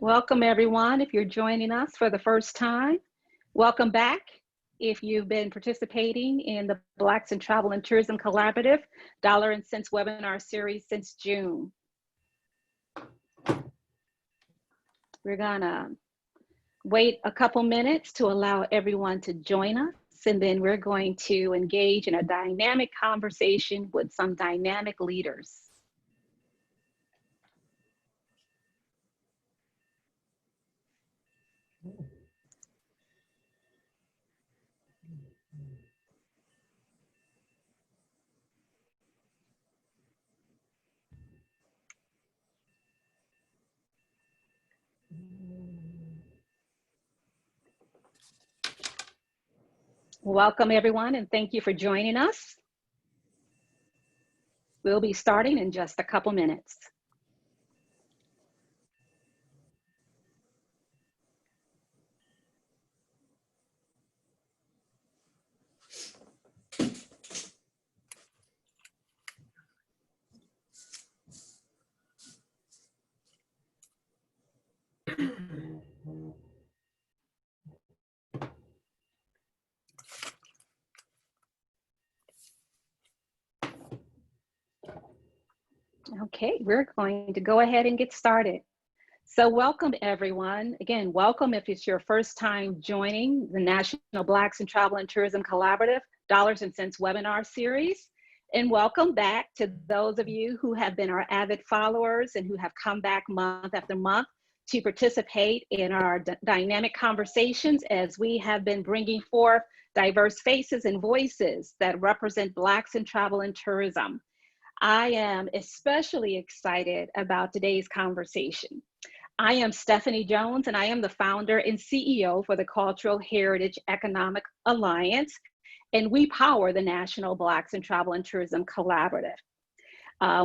Welcome, everyone. If you're joining us for the first time, welcome back. If you've been participating in the Blacks in Travel and Tourism Collaborative Dollar and Cents webinar series since June. We're gonna wait a couple minutes to allow everyone to join us, and then we're going to engage in a dynamic conversation with some dynamic leaders. Welcome, everyone, and thank you for joining us. We'll be starting in just a couple minutes. Okay, we're going to go ahead and get started. So welcome, everyone. Again, welcome if it's your first time joining the National Blacks in Travel and Tourism Collaborative Dollars and Cents webinar series. And welcome back to those of you who have been our avid followers and who have come back month after month to participate in our dynamic conversations as we have been bringing forth diverse faces and voices that represent Blacks in travel and tourism. I am especially excited about today's conversation. I am Stephanie Jones, and I am the founder and CEO for the Cultural Heritage Economic Alliance, and we power the National Blacks in Travel and Tourism Collaborative.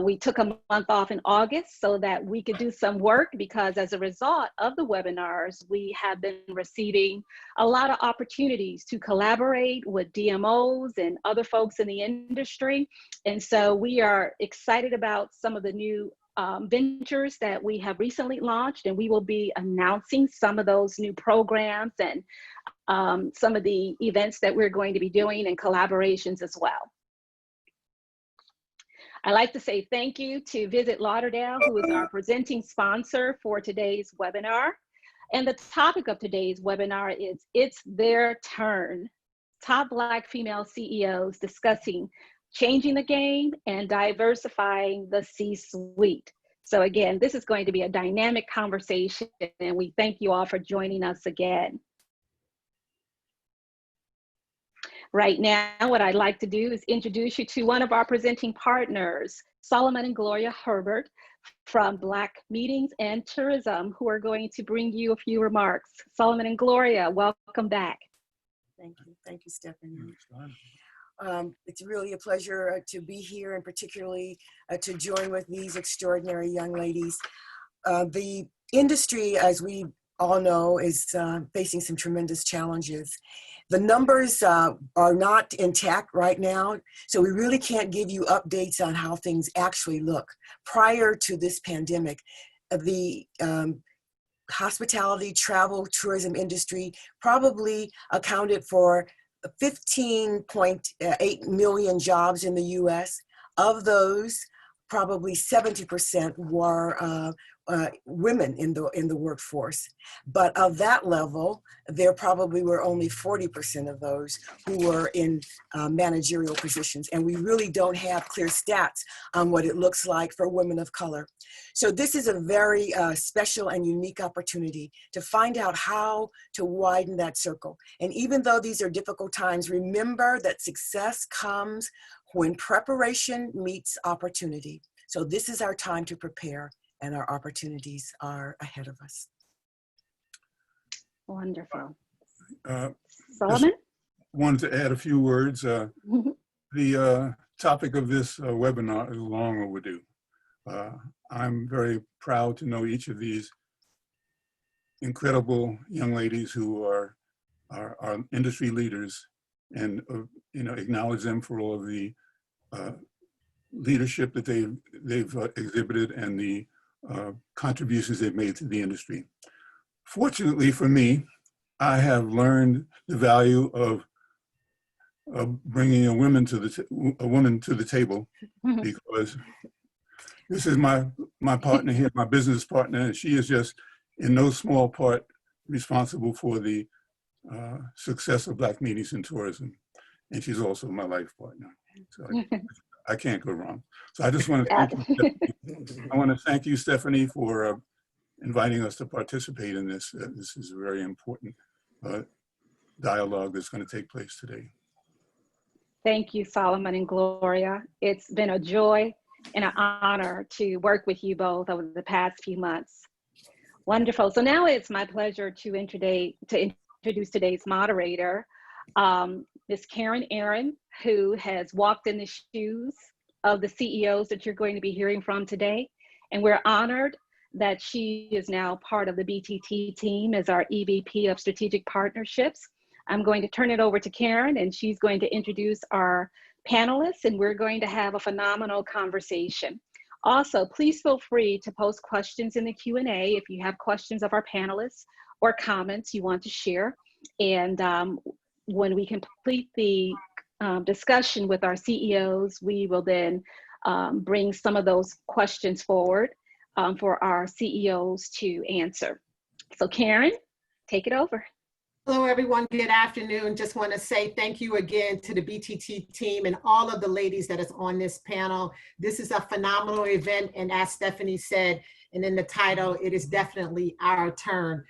We took a month off in August so that we could do some work, because as a result of the webinars, we have been receiving a lot of opportunities to collaborate with DMOs and other folks in the industry. And so we are excited about some of the new ventures that we have recently launched, and we will be announcing some of those new programs and some of the events that we're going to be doing and collaborations as well. I'd like to say thank you to Visit Lauderdale, who is our presenting sponsor for today's webinar. And the topic of today's webinar is It's Their Turn. Top Black female CEOs discussing changing the game and diversifying the C-suite. So again, this is going to be a dynamic conversation, and we thank you all for joining us again. Right now, what I'd like to do is introduce you to one of our presenting partners, Solomon and Gloria Herbert from Black Meetings and Tourism, who are going to bring you a few remarks. Solomon and Gloria, welcome back. Thank you, Stephanie. It's really a pleasure to be here, and particularly to join with these extraordinary young ladies. The industry, as we all know, is facing some tremendous challenges. The numbers are not intact right now, so we really can't give you updates on how things actually look. Prior to this pandemic, the hospitality, travel, tourism industry probably accounted for 15.8 million jobs in the US. Of those, probably 70% were women in the workforce. But of that level, there probably were only 40% of those who were in managerial positions. And we really don't have clear stats on what it looks like for women of color. So this is a very special and unique opportunity to find out how to widen that circle. And even though these are difficult times, remember that success comes when preparation meets opportunity. So this is our time to prepare, and our opportunities are ahead of us. Wonderful. Solomon? Wanted to add a few words. The topic of this webinar is long overdue. I'm very proud to know each of these incredible young ladies who are industry leaders, and acknowledge them for all of the leadership that they've exhibited, and the contributions they've made to the industry. Fortunately for me, I have learned the value of bringing a woman to the table, because this is my partner here, my business partner, and she is just in no small part responsible for the success of Black meetings in tourism. And she's also my life partner. So I can't go wrong. So I just want to thank you. I want to thank you, Stephanie, for inviting us to participate in this. This is a very important dialogue that's going to take place today. Thank you, Solomon and Gloria. It's been a joy and an honor to work with you both over the past few months. Wonderful. So now it's my pleasure to introduce today's moderator, Ms. Karen Aaron, who has walked in the shoes of the CEOs that you're going to be hearing from today. And we're honored that she is now part of the BTT team as our EVP of Strategic Partnerships. I'm going to turn it over to Karen, and she's going to introduce our panelists, and we're going to have a phenomenal conversation. Also, please feel free to post questions in the Q&A if you have questions of our panelists or comments you want to share. And when we complete the discussion with our CEOs, we will then bring some of those questions forward for our CEOs to answer. So Karen, take it over. Hello, everyone. Good afternoon. Just want to say thank you again to the BTT team and all of the ladies that is on this panel. This is a phenomenal event. And as Stephanie said, and in the title, it is definitely our turn.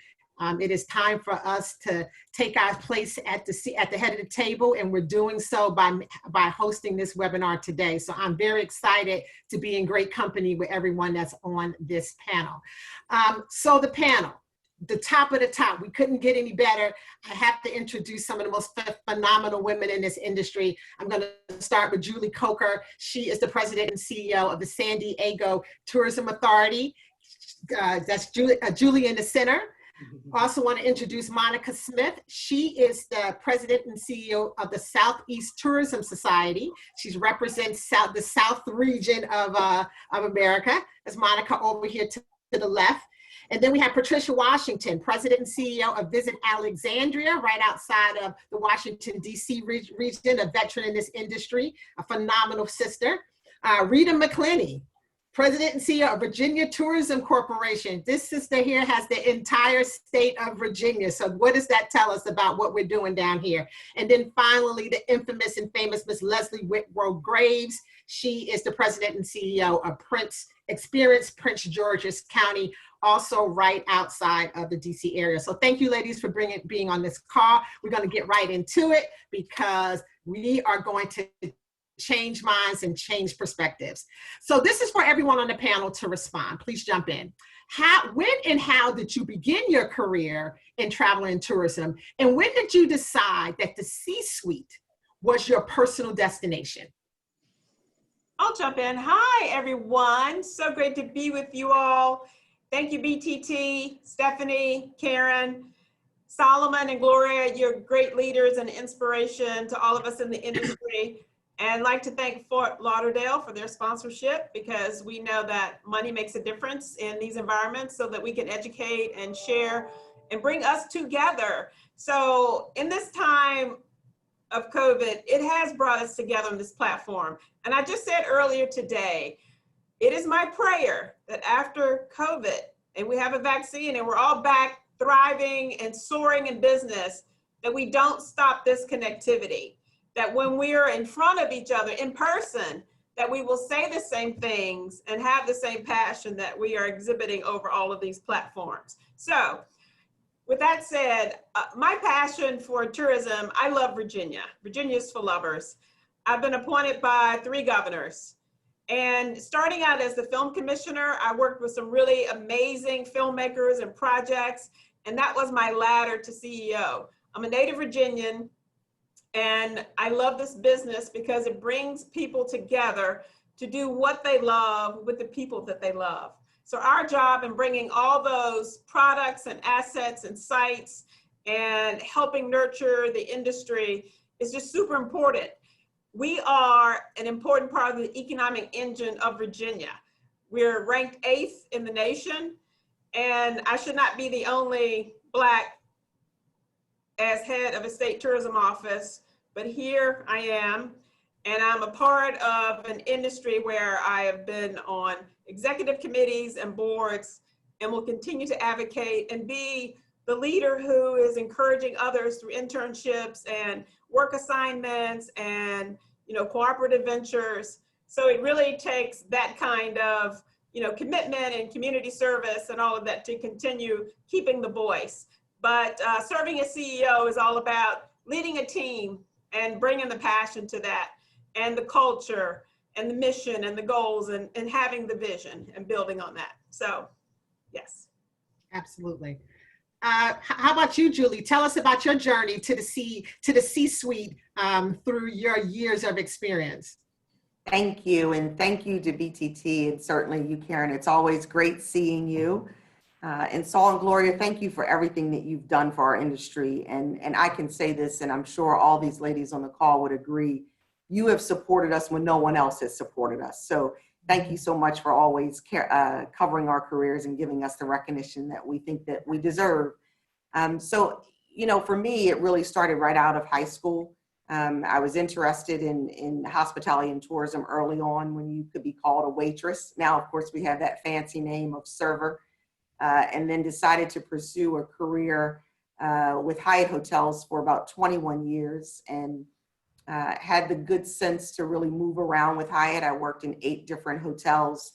It is time for us to take our place at the head of the table, and we're doing so by hosting this webinar today. So I'm very excited to be in great company with everyone that's on this panel. So the panel. The top of the top, we couldn't get any better. I have to introduce some of the most phenomenal women in this industry. I'm going to start with Julie Coker. She is the president and CEO of the San Diego Tourism Authority. That's Julie in the center. Also want to introduce Monica Smith. She is the president and CEO of the Southeast Tourism Society. She represents the South region of America. That's Monica over here to the left. And then we have Patricia Washington, president and CEO of Visit Alexandria, right outside of the Washington, D.C. region, a veteran in this industry, a phenomenal sister. Rita McClenny, president and CEO of Virginia Tourism Corporation. This sister here has the entire state of Virginia. So what does that tell us about what we're doing down here? And then finally, the infamous and famous Miss Leslie Whitworth Graves. She is the president and CEO of Prince George's County, also right outside of the DC area. So thank you, ladies, for being on this call. We're going to get right into it because we are going to change minds and change perspectives. So this is for everyone on the panel to respond. Please jump in. When and how did you begin your career in travel and tourism? And when did you decide that the C-suite was your personal destination? I'll jump in. Hi, everyone. So great to be with you all. Thank you, BTT, Stephanie, Karen, Solomon, and Gloria. You're great leaders and inspiration to all of us in the industry. And I'd like to thank Fort Lauderdale for their sponsorship, because we know that money makes a difference in these environments so that we can educate and share and bring us together. So in this time of COVID, it has brought us together on this platform. And I just said earlier today, it is my prayer that after COVID and we have a vaccine and we're all back thriving and soaring in business, that we don't stop this connectivity, that when we're in front of each other in person, that we will say the same things and have the same passion that we are exhibiting over all of these platforms. So with that said, my passion for tourism, I love Virginia. Virginia's for lovers. I've been appointed by 3 governors. And starting out as the film commissioner, I worked with some really amazing filmmakers and projects, and that was my ladder to CEO. I'm a native Virginian, and I love this business because it brings people together to do what they love with the people that they love. So our job in bringing all those products and assets and sites and helping nurture the industry is just super important. We are an important part of the economic engine of Virginia. We're ranked 8th in the nation, and I should not be the only Black as head of a state tourism office, but here I am, and I'm a part of an industry where I have been on executive committees and boards, and will continue to advocate and be the leader who is encouraging others through internships and work assignments and, you know, cooperative ventures. So it really takes that kind of, you know, commitment and community service and all of that to continue keeping the voice. But serving as CEO is all about leading a team and bringing the passion to that, and the culture and the mission and the goals, and having the vision and building on that. So, yes. Absolutely. How about you, Julie? Tell us about your journey to the C-suite through your years of experience. Thank you, and thank you to BTT, and certainly you, Karen. It's always great seeing you. And Saul and Gloria, thank you for everything that you've done for our industry. And I can say this, and I'm sure all these ladies on the call would agree, you have supported us when no one else has supported us. So thank you so much for always covering our careers and giving us the recognition that we think that we deserve. So, you know, for me, it really started right out of high school. I was interested in hospitality and tourism early on, when you could be called a waitress. Now, of course, we have that fancy name of server, and then decided to pursue a career with Hyatt Hotels for about 21 years, and had the good sense to really move around with Hyatt. I worked in 8 different hotels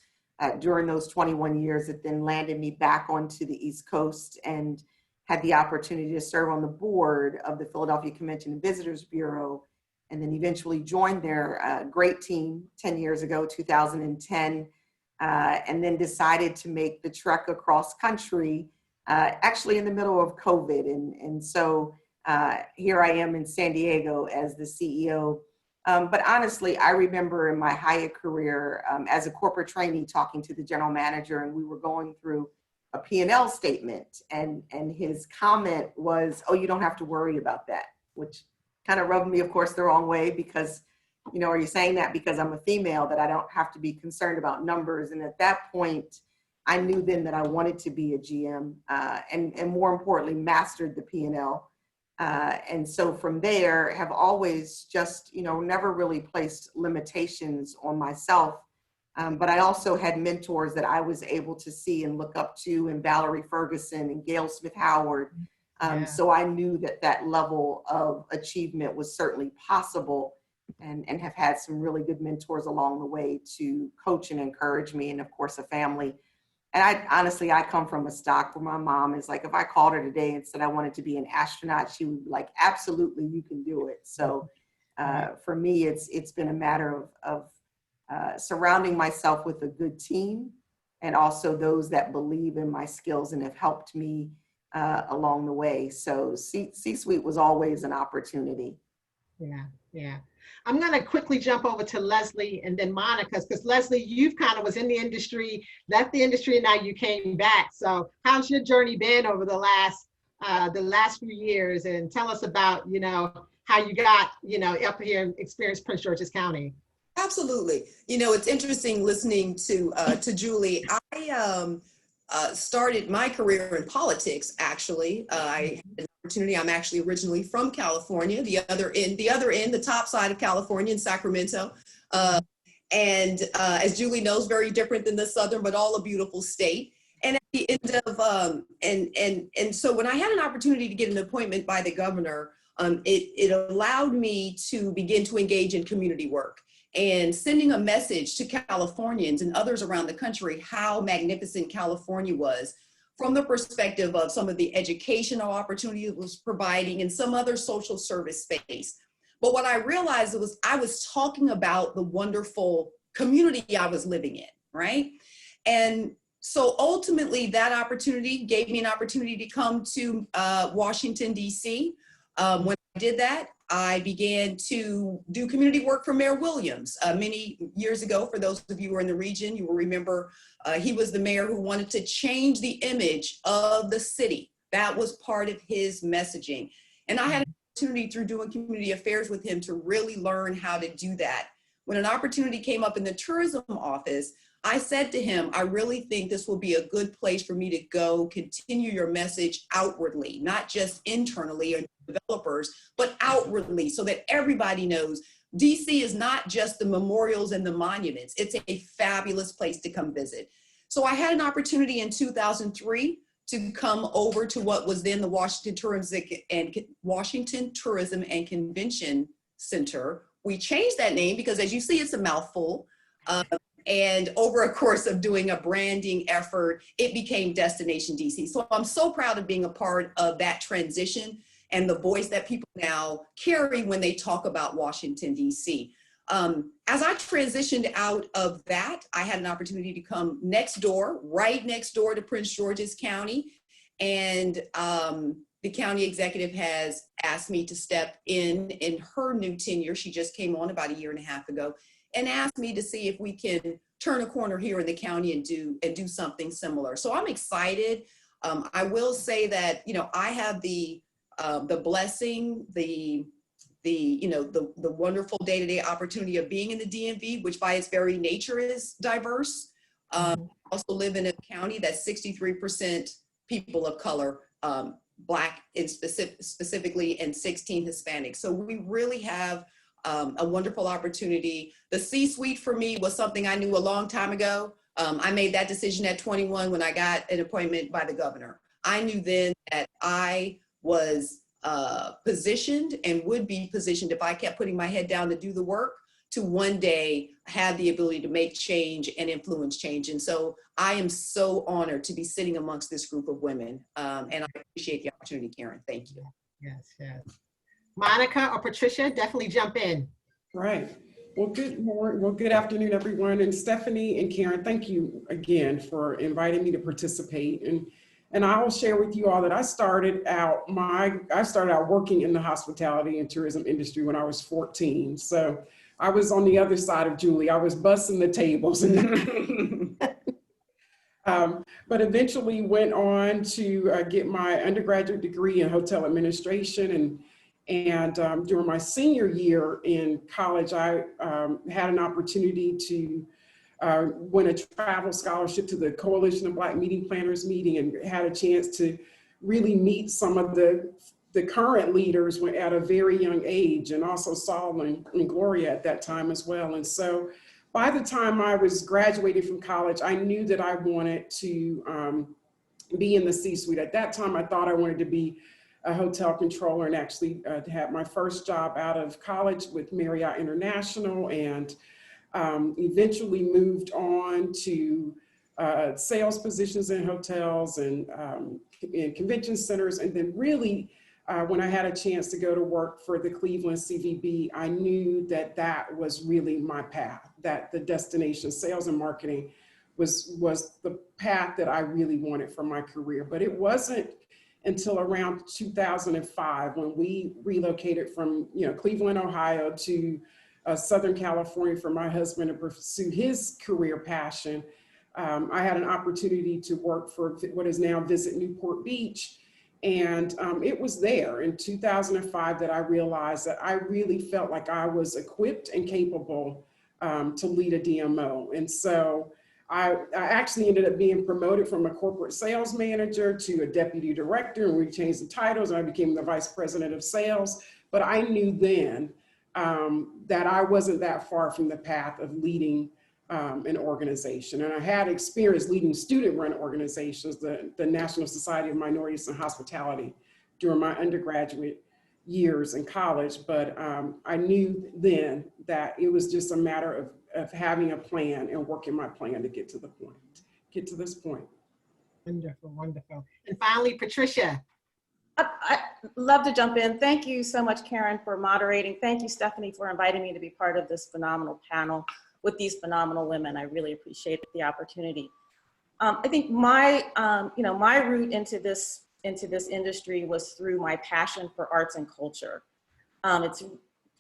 during those 21 years. It then landed me back onto the East Coast, and had the opportunity to serve on the board of the Philadelphia Convention and Visitors Bureau, and then eventually joined their great team 10 years ago, 2010, and then decided to make the trek across country, actually in the middle of COVID. And so here I am in San Diego as the CEO. But honestly, I remember in my Hyatt career as a corporate trainee talking to the general manager, and we were going through a P&L statement, and his comment was, "Oh, you don't have to worry about that," which kind of rubbed me, of course, the wrong way, because, you know, are you saying that because I'm a female, that I don't have to be concerned about numbers? And at that point, I knew then that I wanted to be a GM, and more importantly, mastered the P&L. And so from there, have always just, you know, never really placed limitations on myself. But I also had mentors that I was able to see and look up to, and Valerie Ferguson and Gail Smith-Howard. So I knew that that level of achievement was certainly possible, and have had some really good mentors along the way to coach and encourage me, and of course a family. And I come from a stock where my mom is like, if I called her today and said I wanted to be an astronaut, she would be like, absolutely, you can do it. So for me, it's been a matter of surrounding myself with a good team, and also those that believe in my skills and have helped me along the way. So C-suite was always an opportunity. Yeah. I'm going to quickly jump over to Leslie and then Monica, because Leslie, you've kind of was in the industry, left the industry, and now you came back. So how's your journey been over the last few years? And tell us about, you know, how you got, you know, up here and experienced Prince George's County. Absolutely. You know, it's interesting listening to Julie. I started my career in politics, actually. I had an opportunity. I'm actually originally from California, the other end, the top side of California in Sacramento. And as Julie knows, very different than the Southern, but all a beautiful state. And at the end of, and so when I had an opportunity to get an appointment by the governor, it allowed me to begin to engage in community work, and sending a message to Californians and others around the country how magnificent California was, from the perspective of some of the educational opportunity it was providing and some other social service space. But what I realized was I was talking about the wonderful community I was living in, right? And so ultimately that opportunity gave me an opportunity to come to Washington, D.C. When I did that, I began to do community work for Mayor Williams many years ago. For those of you who are in the region, you will remember he was the mayor who wanted to change the image of the city. That was part of his messaging. And I had an opportunity through doing community affairs with him to really learn how to do that when an opportunity came up in the tourism office, I said to him, I really think this will be a good place for me to go continue your message outwardly, not just internally or developers, but outwardly, so that everybody knows DC is not just the memorials and the monuments. It's a fabulous place to come visit. So I had an opportunity in 2003 to come over to what was then the Washington Tourism and Convention Center. We changed that name because, as you see, it's a mouthful. And over a course of doing a branding effort, it became Destination DC. So I'm so proud of being a part of that transition and the voice that people now carry when they talk about Washington, DC. As I transitioned out of that, I had an opportunity to come next door, right next door to Prince George's County. And the county executive has asked me to step in her new tenure. She just came on about 1.5 years ago, and asked me to see if we can turn a corner here in the county and do something similar. So I'm excited. I will say that, you know, I have the blessing, the wonderful day-to-day opportunity of being in the DMV, which by its very nature is diverse. I also live in a county that's 63% people of color, Black in specifically, and 16 Hispanic. So we really have a wonderful opportunity. The C-suite for me was something I knew a long time ago. I made that decision at 21 when I got an appointment by the governor. I knew then that I was positioned and would be positioned, if I kept putting my head down to do the work, to one day have the ability to make change and influence change. And so I am so honored to be sitting amongst this group of women. And I appreciate the opportunity, Karen. Thank you. Yes, yes. Monica or Patricia, definitely jump in. Right. Well, good morning. Well, good afternoon, everyone. And Stephanie and Karen, thank you again for inviting me to participate. And I will share with you all that I started out working in the hospitality and tourism industry when I was 14. So I was on the other side of Julie. I was bussing the tables. But eventually went on to get my undergraduate degree in hotel administration. And during my senior year in college, I had an opportunity to win a travel scholarship to the Coalition of Black Meeting Planners meeting, and had a chance to really meet some of the current leaders at a very young age, and also Saul and Gloria at that time as well. And so by the time I was graduating from college, I knew that I wanted to be in the C-suite. At that time, I thought I wanted to be a hotel controller, and actually had my first job out of college with Marriott International, and eventually moved on to sales positions in hotels and in convention centers. And then really, when I had a chance to go to work for the Cleveland CVB, I knew that that was really my path, that the destination sales and marketing was the path that I really wanted for my career. But it wasn't until around 2005 when we relocated from Cleveland, Ohio to Southern California for my husband to pursue his career passion. I had an opportunity to work for what is now Visit Newport Beach. And it was there in 2005 that I realized that I really felt like I was equipped and capable to lead a DMO. And so I actually ended up being promoted from a corporate sales manager to a deputy director, and we changed the titles, and I became the vice president of sales. But I knew then that I wasn't that far from the path of leading an organization. And I had experience leading student-run organizations, the National Society of Minorities in Hospitality, during my undergraduate years in college. But I knew then that it was just a matter of having a plan and working my plan to get to this point. Wonderful, wonderful. And finally, Patricia. I'd love to jump in. Thank you so much, Karen, for moderating. Thank you, Stephanie, for inviting me to be part of this phenomenal panel with these phenomenal women. I really appreciate the opportunity. I think my route into this industry was through my passion for arts and culture. It's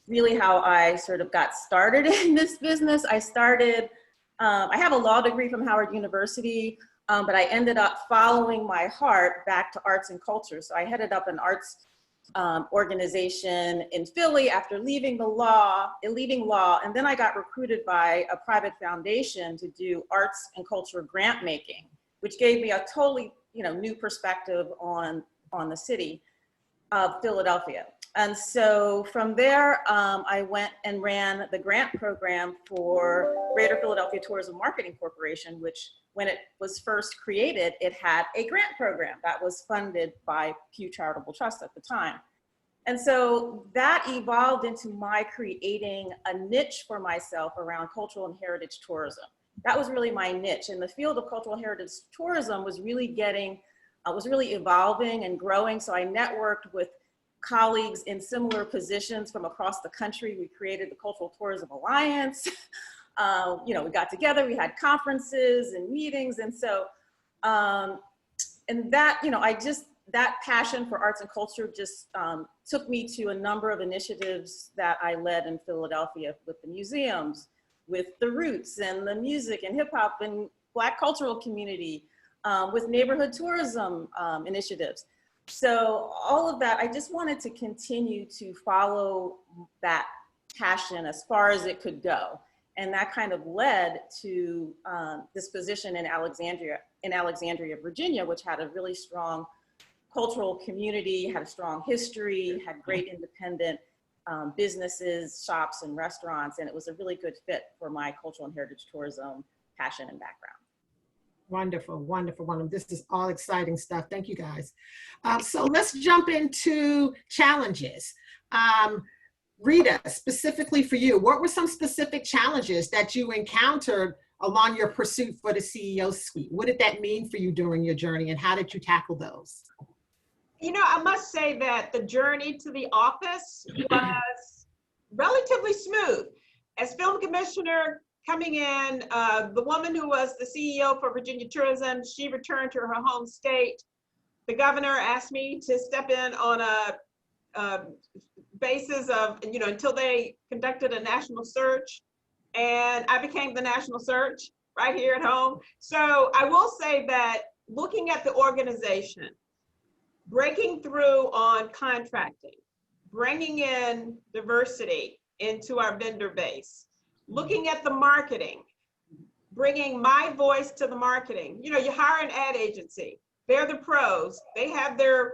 really how I sort of got started in this business. I have a law degree from Howard University, but I ended up following my heart back to arts and culture. So I headed up an arts organization in Philly after leaving law, and then I got recruited by a private foundation to do arts and culture grant making, which gave me a totally new perspective on the city of Philadelphia. And so from there, I went and ran the grant program for Greater Philadelphia Tourism Marketing Corporation, which when it was first created, it had a grant program that was funded by Pew Charitable Trust at the time. And so that evolved into my creating a niche for myself around cultural and heritage tourism. That was really my niche. And the field of cultural heritage tourism was really evolving and growing. So I networked with colleagues in similar positions from across the country. We created the Cultural Tourism Alliance. We got together, we had conferences and meetings. And so, and that, that passion for arts and culture just took me to a number of initiatives that I led in Philadelphia with the museums, with the roots and the music and hip hop and Black cultural community, with neighborhood tourism initiatives. So all of that, I just wanted to continue to follow that passion as far as it could go. And that kind of led to this position in Alexandria, Virginia, which had a really strong cultural community, had a strong history, had great independent businesses, shops, and restaurants. And it was a really good fit for my cultural and heritage tourism passion and background. Wonderful, wonderful, wonderful. This is all exciting stuff. Thank you, guys. So let's jump into challenges. Rita, specifically for you, what were some specific challenges that you encountered along your pursuit for the CEO suite? What did that mean for you during your journey, and how did you tackle those? I must say that the journey to the office was relatively smooth. As film commissioner coming in, the woman who was the CEO for Virginia Tourism, she returned to her home state. The governor asked me to step in on a basis of, until they conducted a national search, and I became the national search right here at home. So I will say that looking at the organization, breaking through on contracting, bringing in diversity into our vendor base, looking at the marketing, bringing my voice to the marketing. You hire an ad agency, they're the pros, they have their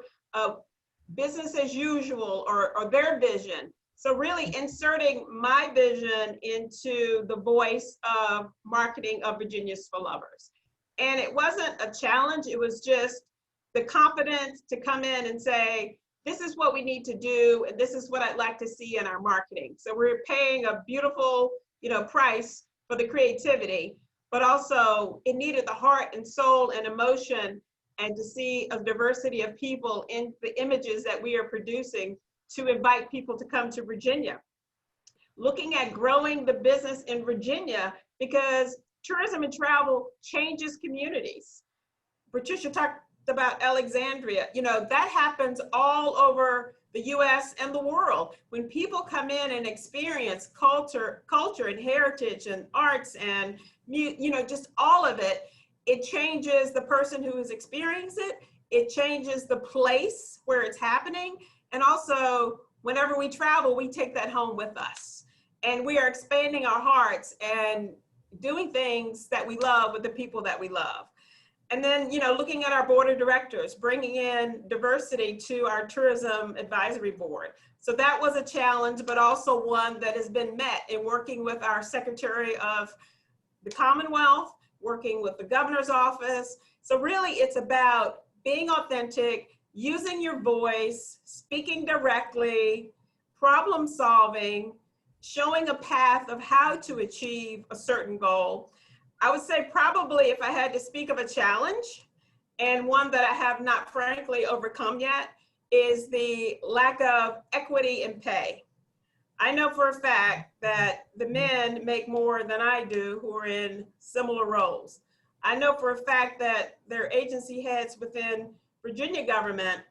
business as usual or their vision. So really inserting my vision into the voice of marketing of Virginia's for Lovers. And it wasn't a challenge, it was just the confidence to come in and say, this is what we need to do, and this is what I'd like to see in our marketing. So we're paying a beautiful, price for the creativity, but also it needed the heart and soul and emotion, and to see a diversity of people in the images that we are producing to invite people to come to Virginia. Looking at growing the business in Virginia, because tourism and travel changes communities. Patricia talked about Alexandria, that happens all over the US and the world. When people come in and experience culture and heritage and arts and, just all of it, it changes the person who is experiencing it. It changes the place where it's happening. And also, whenever we travel, we take that home with us. And we are expanding our hearts and doing things that we love with the people that we love. And then, looking at our board of directors, bringing in diversity to our tourism advisory board. So that was a challenge, but also one that has been met in working with our Secretary of the Commonwealth, working with the governor's office. So really it's about being authentic, using your voice, speaking directly, problem solving, showing a path of how to achieve a certain goal. I would say probably if I had to speak of a challenge, and one that I have not frankly overcome yet, is the lack of equity in pay. I know for a fact that the men make more than I do who are in similar roles. I know for a fact that there are agency heads within Virginia government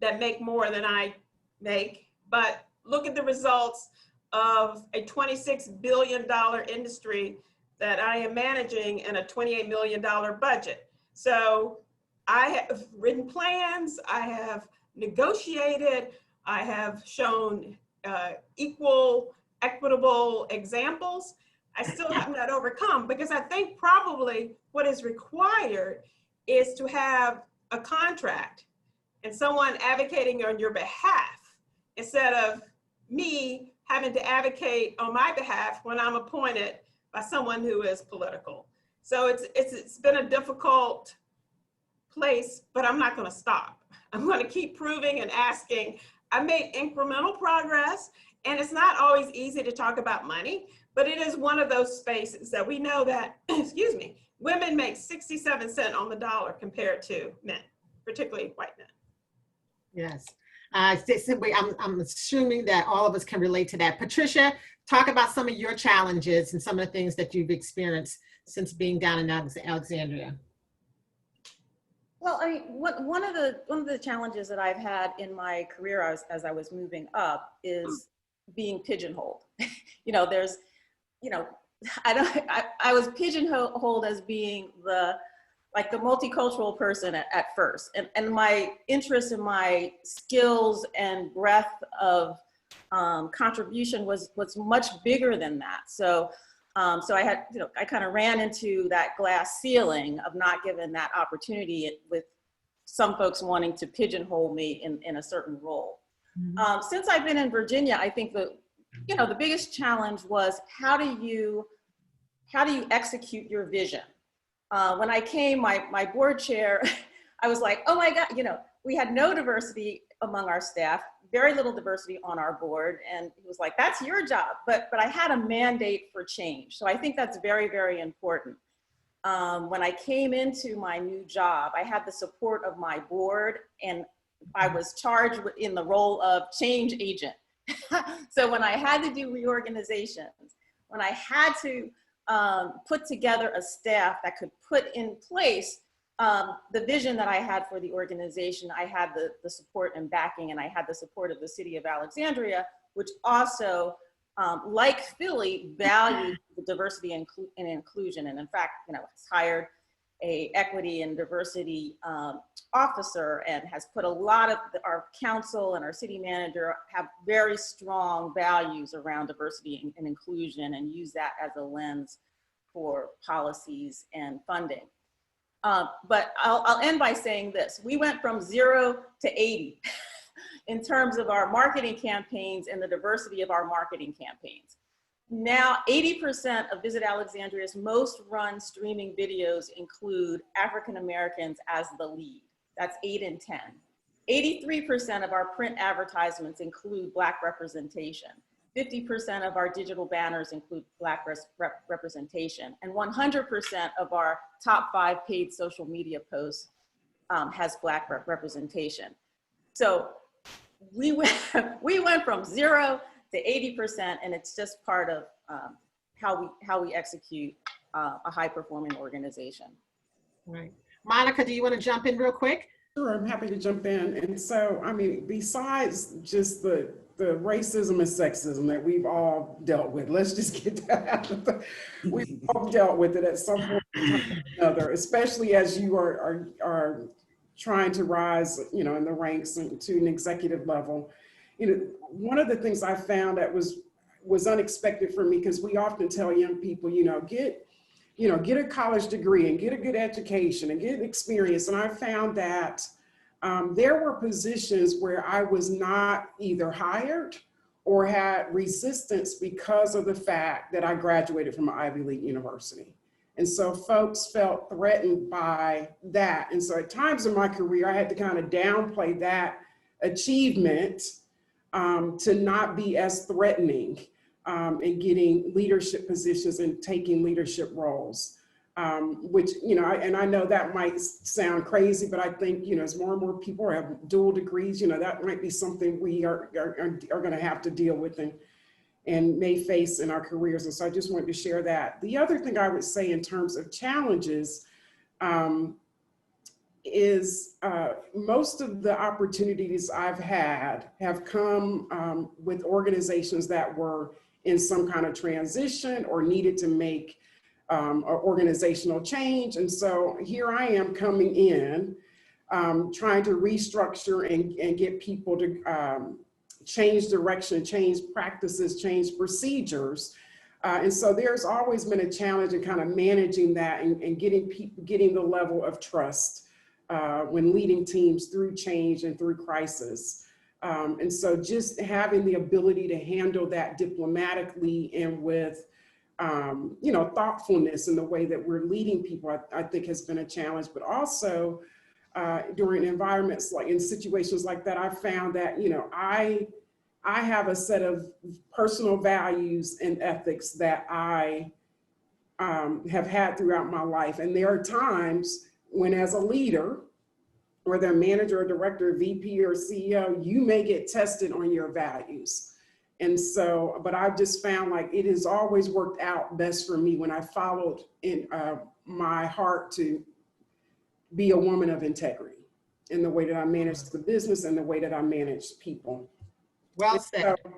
that make more than I make, but look at the results of a $26 billion industry that I am managing in a $28 million budget. So I have written plans, I have negotiated. I have shown equal, equitable examples. I still have not overcome, because I think probably what is required is to have a contract and someone advocating on your behalf, instead of me having to advocate on my behalf when I'm appointed by someone who is political. So it's been a difficult place, but I'm not going to stop. I'm going to keep proving and asking. I made incremental progress, and it's not always easy to talk about money, but it is one of those spaces that we know that, excuse me, women make 67 cents on the dollar compared to men, particularly white men. Yes. I'm assuming that all of us can relate to that. Patricia, talk about some of your challenges and some of the things that you've experienced since being down in Alexandria. Well, I mean, one of the challenges that I've had in my career as I was moving up is being pigeonholed. You know, there's, you know, I was pigeonholed as being the multicultural person at first, and my interest in my skills and breadth of contribution was much bigger than that. So I had, you know, I kind of ran into that glass ceiling of not given that opportunity, with some folks wanting to pigeonhole me in a certain role. Mm-hmm. Since I've been in Virginia, I think the biggest challenge was how do you execute your vision? When I came, my board chair, I was like, oh my God, you know, we had no diversity among our staff, very little diversity on our board. And he was like, that's your job. But I had a mandate for change. So I think that's very, very important. When I came into my new job, I had the support of my board, and I was charged in the role of change agent. So when I had to do reorganizations, when I had to put together a staff that could put in place the vision that I had for the organization, I had the support and backing, and I had the support of the city of Alexandria, which also, like Philly, valued the diversity and inclusion. And in fact, you know, has hired a equity and diversity officer, and has put a lot of our council and our city manager have very strong values around diversity and inclusion, and use that as a lens for policies and funding. But I'll end by saying this: we went from 0 to 80 in terms of our marketing campaigns and the diversity of our marketing campaigns. Now, 80% of Visit Alexandria's most run streaming videos include African Americans as the lead. That's 8 in 10. 83% of our print advertisements include Black representation. 50% of our digital banners include Black representation. And 100% of our top 5 paid social media posts has Black representation. So we went from 0 to 80%, and it's just part of how we execute a high-performing organization. Right. Monica, do you want to jump in real quick? Sure, I'm happy to jump in. And so, I mean, besides just the racism and sexism that we've all dealt with, let's just get that out. We've all dealt with it at some point or another, especially as you are trying to rise, you know, in the ranks and to an executive level. You know, one of the things I found that was unexpected for me, because we often tell young people, get a college degree and get a good education and get experience. And I found that there were positions where I was not either hired or had resistance because of the fact that I graduated from an Ivy League university. And so folks felt threatened by that. And so at times in my career, I had to kind of downplay that achievement to not be as threatening in getting leadership positions and taking leadership roles, which, and I know that might sound crazy, but I think, as more and more people have dual degrees, that might be something we are going to have to deal with and may face in our careers. And so I just wanted to share that. The other thing I would say in terms of challenges is most of the opportunities I've had have come with organizations that were in some kind of transition or needed to make organizational change. And so here I am coming in trying to restructure and get people to change direction, change practices, change procedures. And so there's always been a challenge in kind of managing that and getting the level of trust when leading teams through change and through crisis. And so just having the ability to handle that diplomatically and with thoughtfulness in the way that we're leading people, I think has been a challenge. But also during environments in situations like that, I found that, I have a set of personal values and ethics that I have had throughout my life. And there are times when, as a leader, whether a manager or director, VP or CEO, you may get tested on your values. And so, but I've just found it has always worked out best for me when I followed in my heart to be a woman of integrity in the way that I manage the business and the way that I manage people. Well said. So,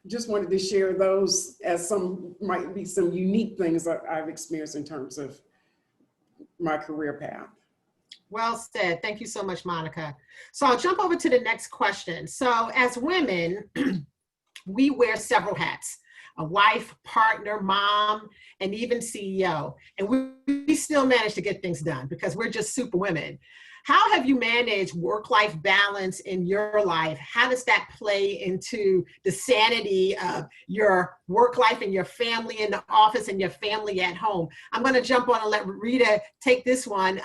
just wanted to share those as might be some unique things that I've experienced in terms of my career path. Well said. Thank you so much, Monica. So I'll jump over to the next question. So as women, we wear several hats: a wife, partner, mom, and even CEO. And we still manage to get things done because we're just super women. How have you managed work-life balance in your life? How does that play into the sanity of your work life and your family in the office and your family at home? I'm going to jump on and let Rita take this one.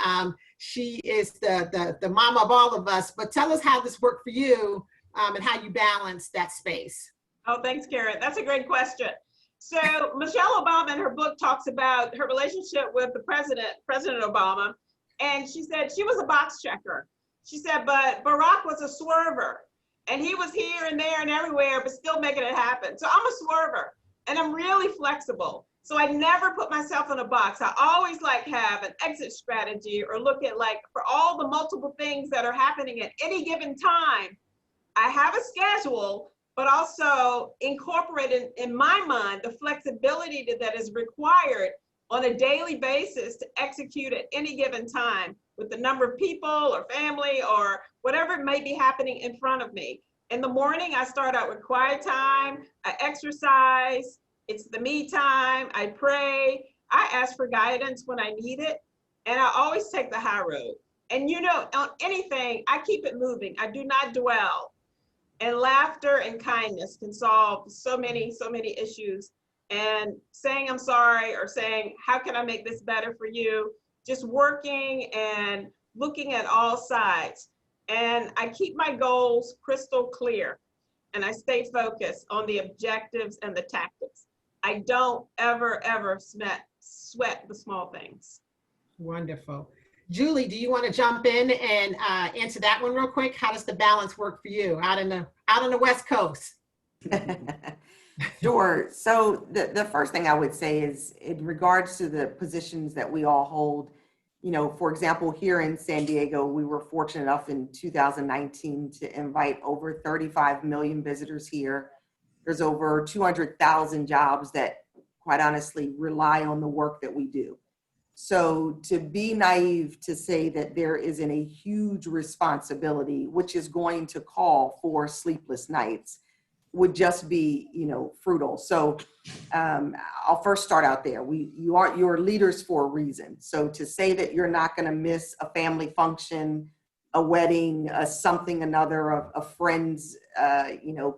She is the mama of all of us, but tell us how this worked for you and how you balance that space. Oh, thanks, Karen. That's a great question. So Michelle Obama in her book talks about her relationship with the President Obama. And she said she was a box checker. She said, but Barack was a swerver. And he was here and there and everywhere, but still making it happen. So I'm a swerver and I'm really flexible. So I never put myself in a box. I always have an exit strategy or look at for all the multiple things that are happening at any given time. I have a schedule, but also incorporated in my mind the flexibility that is required on a daily basis to execute at any given time with the number of people or family or whatever may be happening in front of me. In the morning, I start out with quiet time, I exercise, it's the me time, I pray, I ask for guidance when I need it, and I always take the high road. And on anything, I keep it moving, I do not dwell. And laughter and kindness can solve so many issues. And saying I'm sorry or saying, how can I make this better for you? Just working and looking at all sides. And I keep my goals crystal clear. And I stay focused on the objectives and the tactics. I don't ever sweat the small things. Wonderful. Julie, do you want to jump in and answer that one real quick? How does the balance work for you out on the West Coast? Sure. So the first thing I would say is in regards to the positions that we all hold, for example, here in San Diego, we were fortunate enough in 2019 to invite over 35 million visitors here. There's over 200,000 jobs that quite honestly rely on the work that we do. So to be naive to say that there isn't a huge responsibility, which is going to call for sleepless nights, would just be, frugal. So I'll first start out there. You're leaders for a reason. So to say that you're not going to miss a family function, a wedding, something, another, a friend's,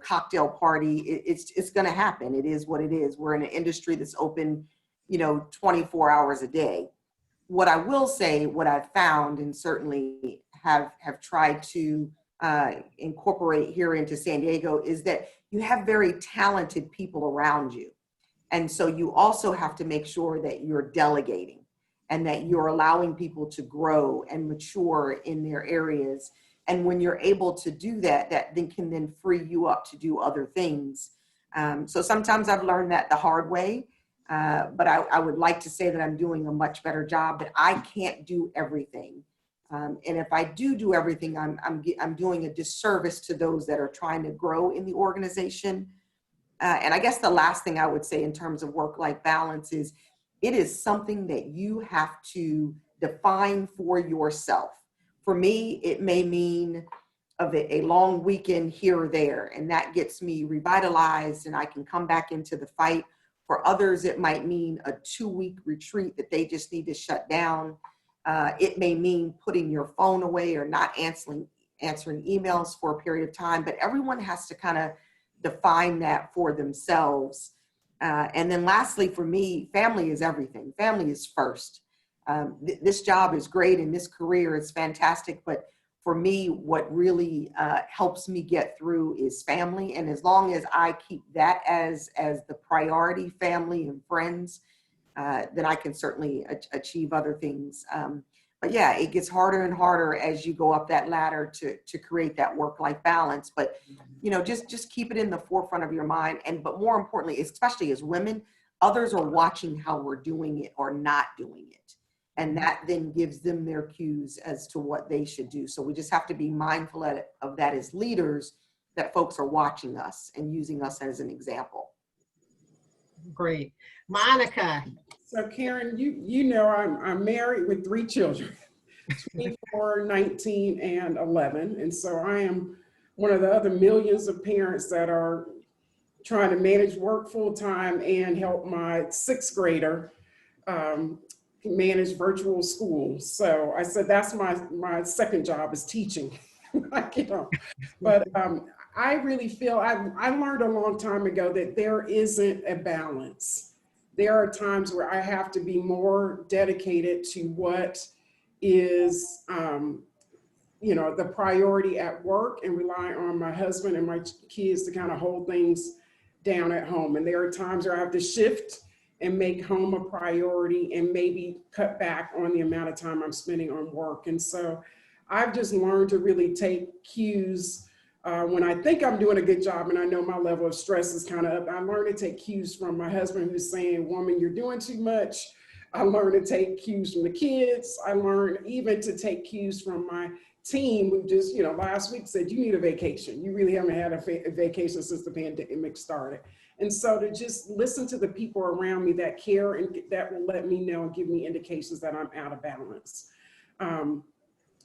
cocktail party, it's going to happen. It is what it is. We're in an industry that's open, 24 hours a day. What I will say, what I've found and certainly have tried to incorporate here into San Diego is that you have very talented people around you. And so you also have to make sure that you're delegating and that you're allowing people to grow and mature in their areas. And when you're able to do that, that then can free you up to do other things. So sometimes I've learned that the hard way, but I would like to say that I'm doing a much better job, but I can't do everything. And if I do everything, I'm doing a disservice to those that are trying to grow in the organization. And I guess the last thing I would say in terms of work-life balance is it is something that you have to define for yourself. For me, it may mean of a long weekend here or there, and that gets me revitalized and I can come back into the fight. For others, it might mean a 2-week retreat that they just need to shut down. It may mean putting your phone away or not answering emails for a period of time, but everyone has to kind of define that for themselves. And then lastly, for me, family is everything. Family is first. This job is great and this career is fantastic, but for me, what really helps me get through is family. And as long as I keep that as the priority, family and friends, then I can certainly achieve other things. But yeah, it gets harder and harder as you go up that ladder to create that work-life balance. But, you know, just keep it in the forefront of your mind. But more importantly, especially as women, others are watching how we're doing it or not doing it. And that then gives them their cues as to what they should do. So we just have to be mindful of that as leaders, that folks are watching us and using us as an example. Great. Monica. So Karen, you know I'm married with 3 children, 24, 19, and 11. And so I am one of the other millions of parents that are trying to manage work full time and help my 6th grader manage virtual school. So I said, that's my second job is teaching. You know, but I really feel I learned a long time ago that there isn't a balance. There are times where I have to be more dedicated to what is, you know, the priority at work and rely on my husband and my kids to kind of hold things down at home. And there are times where I have to shift and make home a priority and maybe cut back on the amount of time I'm spending on work. And so I've just learned to really take cues when I think I'm doing a good job and I know my level of stress is kind of up. I learned to take cues from my husband who's saying, woman, you're doing too much. I learned to take cues from the kids. I learned even to take cues from my team who just, you know, last week said, you need a vacation. You really haven't had a vacation since the pandemic started. And so to just listen to the people around me that care and that will let me know and give me indications that I'm out of balance.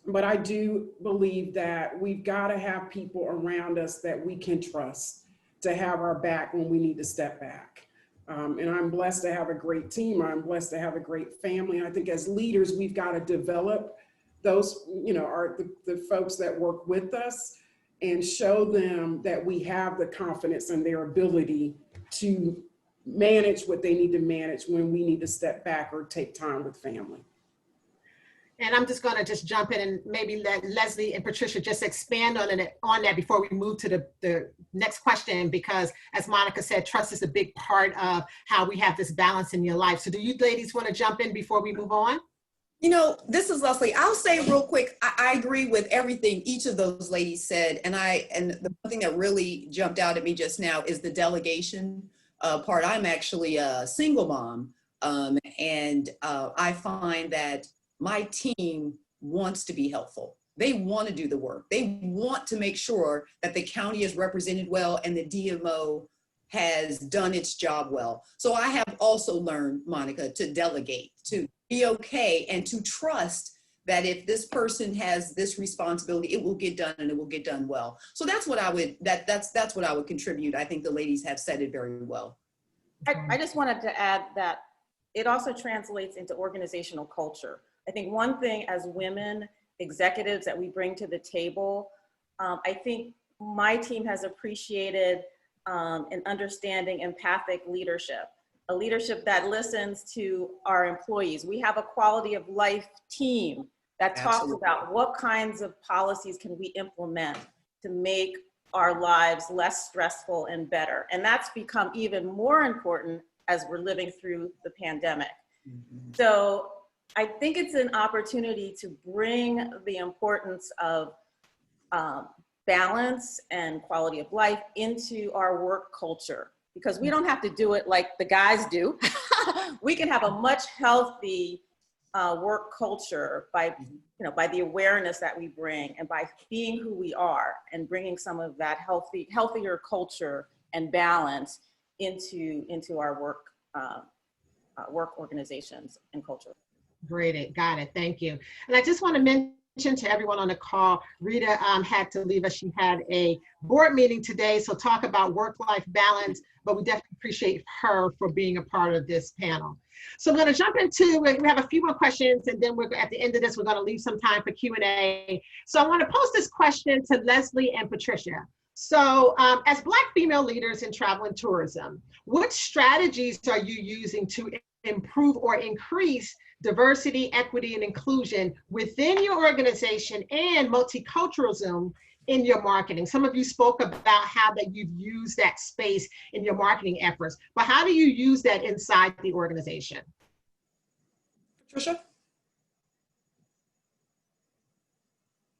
But I do believe that we've got to have people around us that we can trust to have our back when we need to step back. And I'm blessed to have a great team. I'm blessed to have a great family. And I think as leaders, we've got to develop those, you know, the folks that work with us and show them that we have the confidence in their ability to manage what they need to manage when we need to step back or take time with family. And I'm just going to just jump in and maybe let Leslie and Patricia just expand on that before we move to the next question, because as Monica said, trust is a big part of how we have this balance in your life. So do you ladies want to jump in before we move on? You know, this is Leslie. I'll say real quick, I agree with everything each of those ladies said. And the one thing that really jumped out at me just now is the delegation part. I'm actually a single mom. And I find that my team wants to be helpful. They want to do the work. They want to make sure that the county is represented well and the DMO has done its job well. So I have also learned, Monica, to delegate, to be okay and to trust that if this person has this responsibility, it will get done and it will get done well. So that's what I would, that's what I would contribute. I think the ladies have said it very well. I just wanted to add that it also translates into organizational culture. I think one thing as women executives that we bring to the table, I think my team has appreciated and understanding empathic leadership, a leadership that listens to our employees. We have a quality of life team that talks about what kinds of policies can we implement to make our lives less stressful and better. And that's become even more important as we're living through the pandemic. Mm-hmm. So I think it's an opportunity to bring the importance of balance and quality of life into our work culture, because we don't have to do it like the guys do. We can have a much healthy work culture by, by the awareness that we bring and by being who we are and bringing some of that healthier culture and balance into our work organizations and culture. Great, got it, thank you. And I just want to mention to everyone on the call, Rita had to leave us. She had a board meeting today, so talk about work-life balance, but we definitely appreciate her for being a part of this panel. So I'm going to jump into, we have a few more questions, and then at the end of this, we're going to leave some time for Q&A. So I want to pose this question to Leslie and Patricia. So as Black female leaders in travel and tourism, what strategies are you using to improve or increase diversity, equity, and inclusion within your organization and multiculturalism in your marketing? Some of you spoke about how that you've used that space in your marketing efforts, but how do you use that inside the organization? Patricia?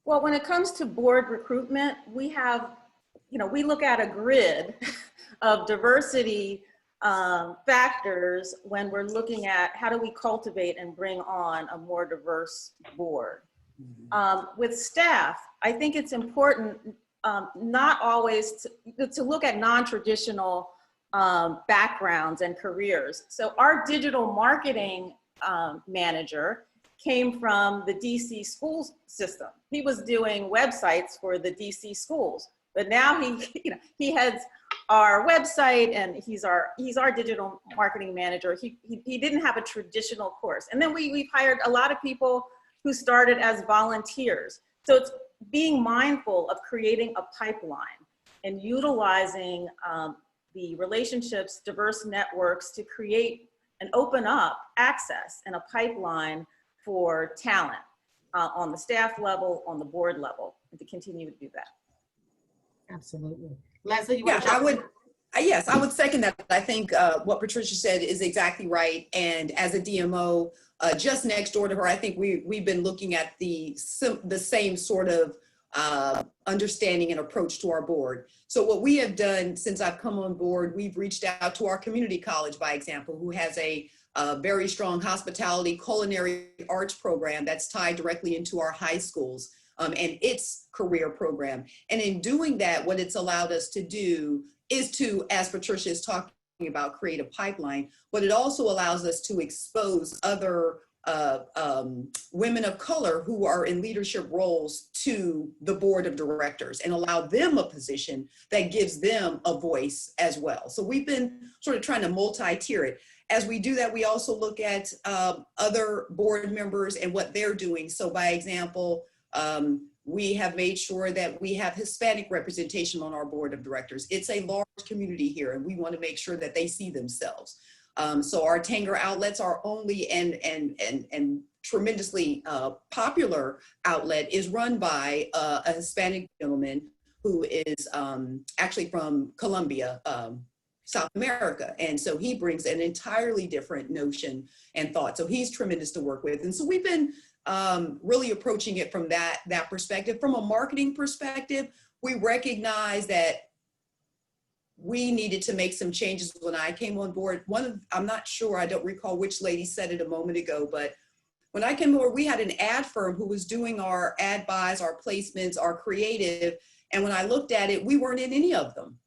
Well, when it comes to board recruitment, we have, we look at a grid of diversity factors when we're looking at how do we cultivate and bring on a more diverse board. With staff, I think it's important not always to look at non-traditional backgrounds and careers. So our digital marketing manager came from the DC school system. He was doing websites for the DC schools, but now he heads our website, and he's our digital marketing manager. He didn't have a traditional course. And then we've hired a lot of people who started as volunteers. So it's being mindful of creating a pipeline and utilizing the relationships, diverse networks to create and open up access and a pipeline for talent on the staff level, on the board level, and to continue to do that. Absolutely. Leslie, you Yeah, want to yes, I would second that. I think what Patricia said is exactly right. And as a DMO, just next door to her, I think we've been looking at the same sort of understanding and approach to our board. So what we have done since I've come on board, we've reached out to our community college, by example, who has a very strong hospitality culinary arts program that's tied directly into our high schools. And its career program. And in doing that, what it's allowed us to do is to, as Patricia is talking about, create a pipeline, but it also allows us to expose other women of color who are in leadership roles to the board of directors and allow them a position that gives them a voice as well. So we've been sort of trying to multi-tier it. As we do that, we also look at other board members and what they're doing. So by example, we have made sure that we have Hispanic representation on our board of directors. It's a large community here, and we want to make sure that they see themselves. So our Tanger outlets, our only and tremendously popular outlet, is run by a Hispanic gentleman who is actually from Colombia, South America. And so he brings an entirely different notion and thought. So he's tremendous to work with. And so we've been really approaching it from that perspective. From a marketing perspective, we recognize that we needed to make some changes when I came on board. I'm not sure, I don't recall which lady said it a moment ago, but when I came on board, we had an ad firm who was doing our ad buys, our placements, our creative. And when I looked at it, we weren't in any of them.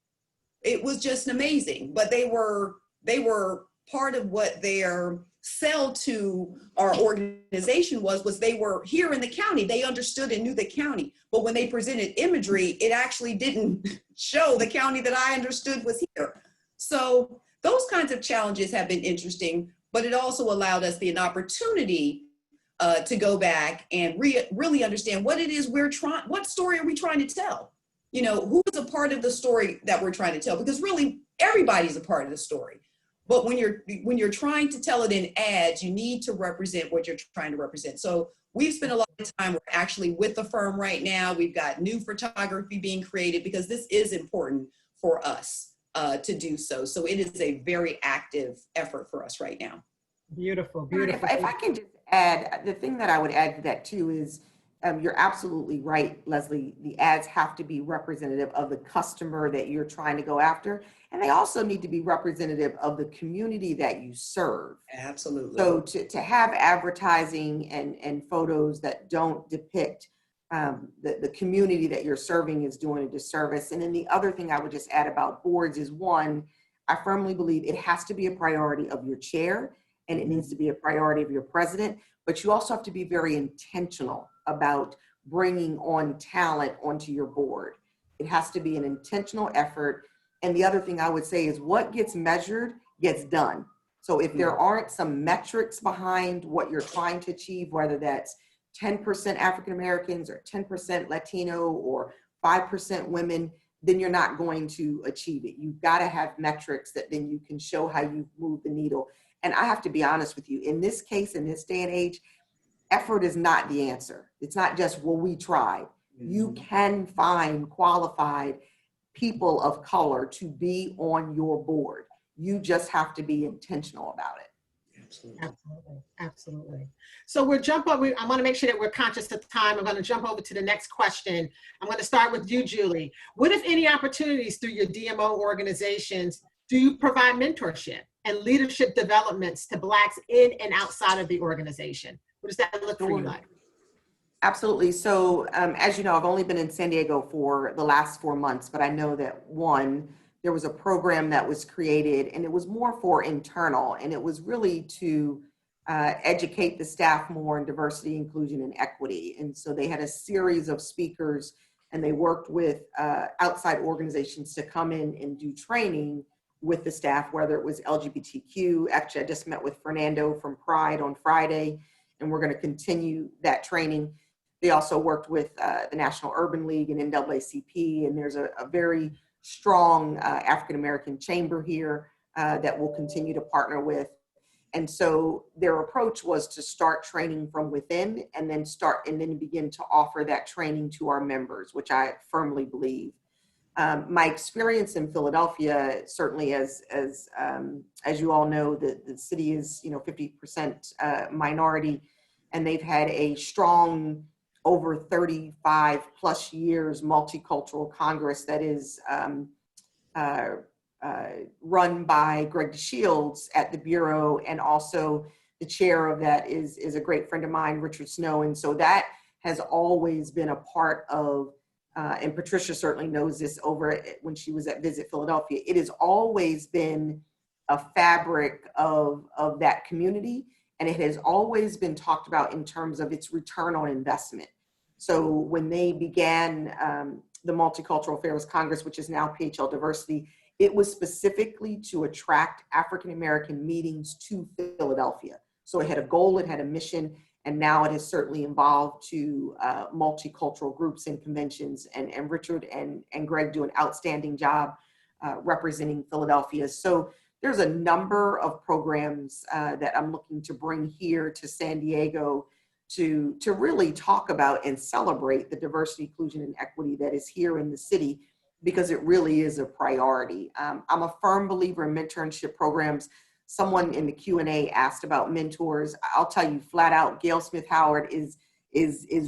It was just amazing, but they were part of what their sell to our organization was they were here in the county. They understood and knew the county, but when they presented imagery, it actually didn't show the county that I understood was here. So those kinds of challenges have been interesting, but it also allowed us an opportunity to go back and really understand what it is what story are we trying to tell? You know, who is a part of the story that we're trying to tell? Because really everybody's a part of the story. But when you're trying to tell it in ads, you need to represent what you're trying to represent. So we've spent a lot of time, we're actually with the firm right now. We've got new photography being created because this is important for us to do so. So it is a very active effort for us right now. Beautiful, beautiful. If I can just add, the thing that I would add to that too is, you're absolutely right, Leslie. The ads have to be representative of the customer that you're trying to go after. And they also need to be representative of the community that you serve. Absolutely. So to have advertising and photos that don't depict the community that you're serving is doing a disservice. And then the other thing I would just add about boards is, one, I firmly believe it has to be a priority of your chair and it needs to be a priority of your president, but you also have to be very intentional about bringing on talent onto your board. It has to be an intentional effort. And the other thing I would say is what gets measured gets done. So if there aren't some metrics behind what you're trying to achieve, whether that's 10% African Americans or 10% Latino or 5% women, then you're not going to achieve it. You've got to have metrics that then you can show how you move the needle. And I have to be honest with you, in this case, in this day and age, effort is not the answer. It's not just, well, we tried. You can find qualified people of color to be on your board. You just have to be intentional about it. Absolutely, absolutely. So we'll jump over, I want to make sure that we're conscious of time. I'm going to jump over to the next question. I'm going to start with you, Julie. What, if any, opportunities through your DMO organizations do you provide mentorship and leadership developments to Blacks in and outside of the organization? What does that look for you like? Absolutely. So as you know, I've only been in San Diego for the last 4 months, but I know that there was a program that was created and it was more for internal, and it was really to educate the staff more in diversity, inclusion, and equity. And so they had a series of speakers and they worked with outside organizations to come in and do training with the staff, whether it was LGBTQ. Actually, I just met with Fernando from Pride on Friday, and we're going to continue that training. They also worked with the National Urban League and NAACP, and there's a very strong African-American chamber here that we'll continue to partner with. And so their approach was to start training from within and then begin to offer that training to our members, which I firmly believe. My experience in Philadelphia, certainly as you all know, the city is 50% minority, and they've had a strong over 35 plus years multicultural Congress that is run by Greg DeShields at the Bureau, and also the chair of that is a great friend of mine, Richard Snow. And so that has always been a part of, and Patricia certainly knows this when she was at Visit Philadelphia, it has always been a fabric of that community. And it has always been talked about in terms of its return on investment. So when they began the Multicultural Affairs Congress, which is now PHL Diversity, it was specifically to attract African-American meetings to Philadelphia. So it had a goal, it had a mission, and now it has certainly evolved to multicultural groups and conventions. And Richard and Greg do an outstanding job representing Philadelphia. So there's a number of programs that I'm looking to bring here to San Diego to really talk about and celebrate the diversity, inclusion, and equity that is here in the city, because it really is a priority. I'm a firm believer in mentorship programs. Someone in the Q&A asked about mentors. I'll tell you flat out, Gail Smith-Howard is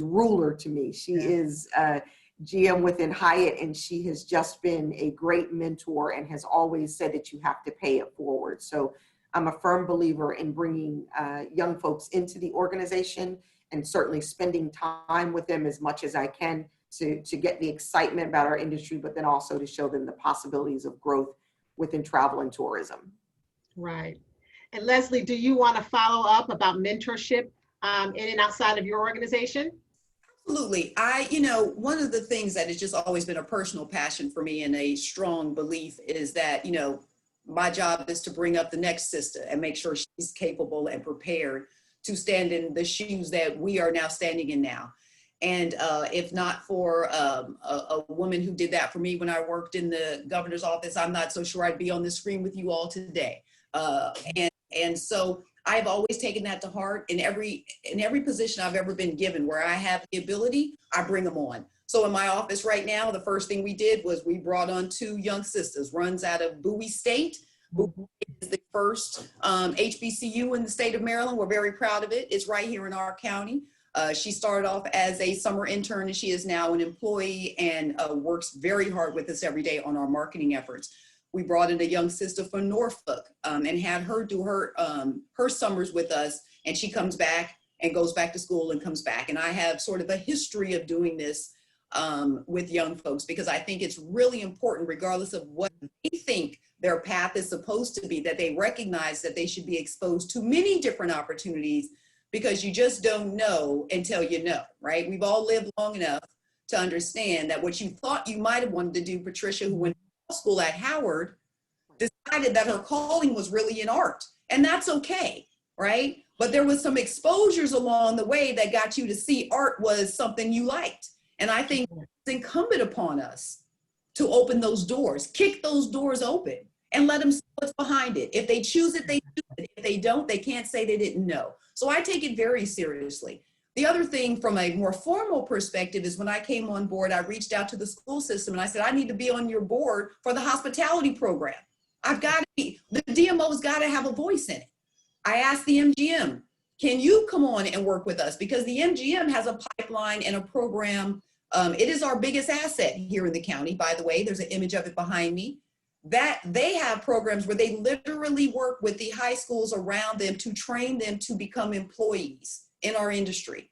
ruler to me. She is GM within Hyatt, and she has just been a great mentor and has always said that you have to pay it forward. So I'm a firm believer in bringing young folks into the organization and certainly spending time with them as much as I can to get the excitement about our industry, but then also to show them the possibilities of growth within travel and tourism. Right. And Leslie, do you want to follow up about mentorship in and outside of your organization? Absolutely. One of the things that has just always been a personal passion for me and a strong belief is that, my job is to bring up the next sister and make sure she's capable and prepared to stand in the shoes that we are now standing in now. And if not for a woman who did that for me when I worked in the governor's office, I'm not so sure I'd be on the screen with you all today. And so I've always taken that to heart. In every position I've ever been given where I have the ability, I bring them on. So in my office right now, the first thing we did was we brought on 2 young sisters, runs out of Bowie State. Bowie is the first HBCU in the state of Maryland. We're very proud of it. It's right here in our county. She started off as a summer intern, and she is now an employee and works very hard with us every day on our marketing efforts. We brought in a young sister from Norfolk and had her do her summers with us, and she comes back and goes back to school and comes back. And I have sort of a history of doing this with young folks, because I think it's really important, regardless of what they think their path is supposed to be, that they recognize that they should be exposed to many different opportunities because you just don't know until you know, right? We've all lived long enough to understand that what you thought you might have wanted to do, Patricia, who went to school at Howard, decided that her calling was really in art, and that's okay, right? But there was some exposures along the way that got you to see art was something you liked. And I think it's incumbent upon us to open those doors, kick those doors open, and let them see what's behind it. If they choose it, they choose it. If they don't, they can't say they didn't know. So I take it very seriously. The other thing from a more formal perspective is when I came on board, I reached out to the school system and I said, I need to be on your board for the hospitality program. I've got to be, the DMO's got to have a voice in it. I asked the MGM, can you come on and work with us? Because the MGM has a pipeline and a program. It is our biggest asset here in the county, by the way. There's an image of it behind me. That they have programs where they literally work with the high schools around them to train them to become employees in our industry.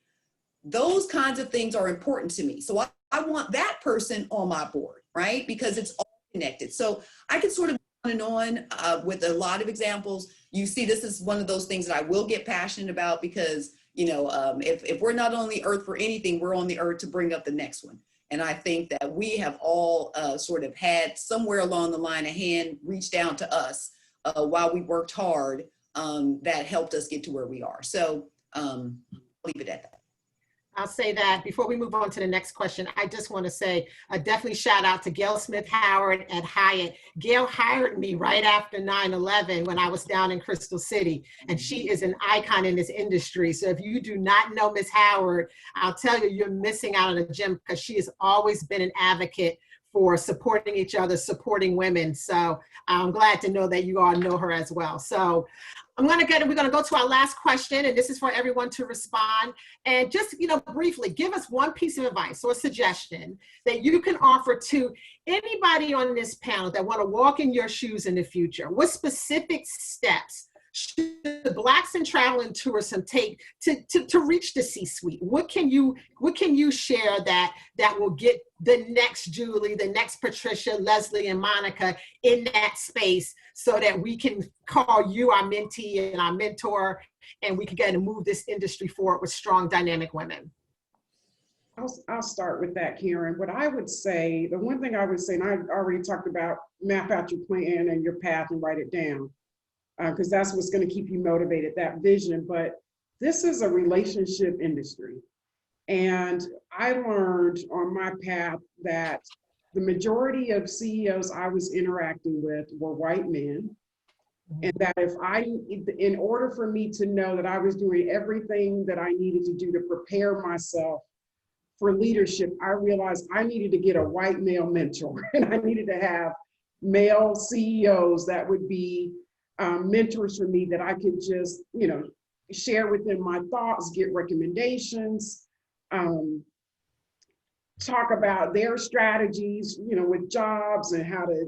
Those kinds of things are important to me. So I want that person on my board, right? Because it's all connected. So I can sort of go on and on with a lot of examples. You see, this is one of those things that I will get passionate about because, you know, if we're not on the earth for anything, we're on the earth to bring up the next one. And I think that we have all sort of had somewhere along the line a hand reach down to us while we worked hard that helped us get to where we are. So I'll leave it at that. I'll say that before we move on to the next question, I just want to say definitely shout out to Gail Smith Howard at Hyatt. Gail hired me right after 9/11 when I was down in Crystal City, and she is an icon in this industry. So if you do not know Miss Howard, I'll tell you, you're missing out on a gem because she has always been an advocate for supporting each other, supporting women. So I'm glad to know that you all know her as well. So we're going to go to our last question, and this is for everyone to respond. And just, you know, briefly, give us one piece of advice or suggestion that you can offer to anybody on this panel that want to walk in your shoes in the future. What specific steps should Blacks in Travel and Tourism take to reach the C-suite? What can you share that will get the next Julie, the next Patricia, Leslie, and Monica in that space so that we can call you our mentee and our mentor, and we can get to move this industry forward with strong, dynamic women? I'll start with that, Karen. What I would say, the one thing I would say, and I already talked about, map out your plan and your path and write it down, because that's what's going to keep you motivated, that vision. But this is a relationship industry. And I learned on my path that the majority of CEOs I was interacting with were white men. And that in order for me to know that I was doing everything that I needed to do to prepare myself for leadership, I realized I needed to get a white male mentor. And I needed to have male CEOs that would be mentors for me, that I could just, you know, share with them my thoughts, get recommendations, talk about their strategies, you know, with jobs and how to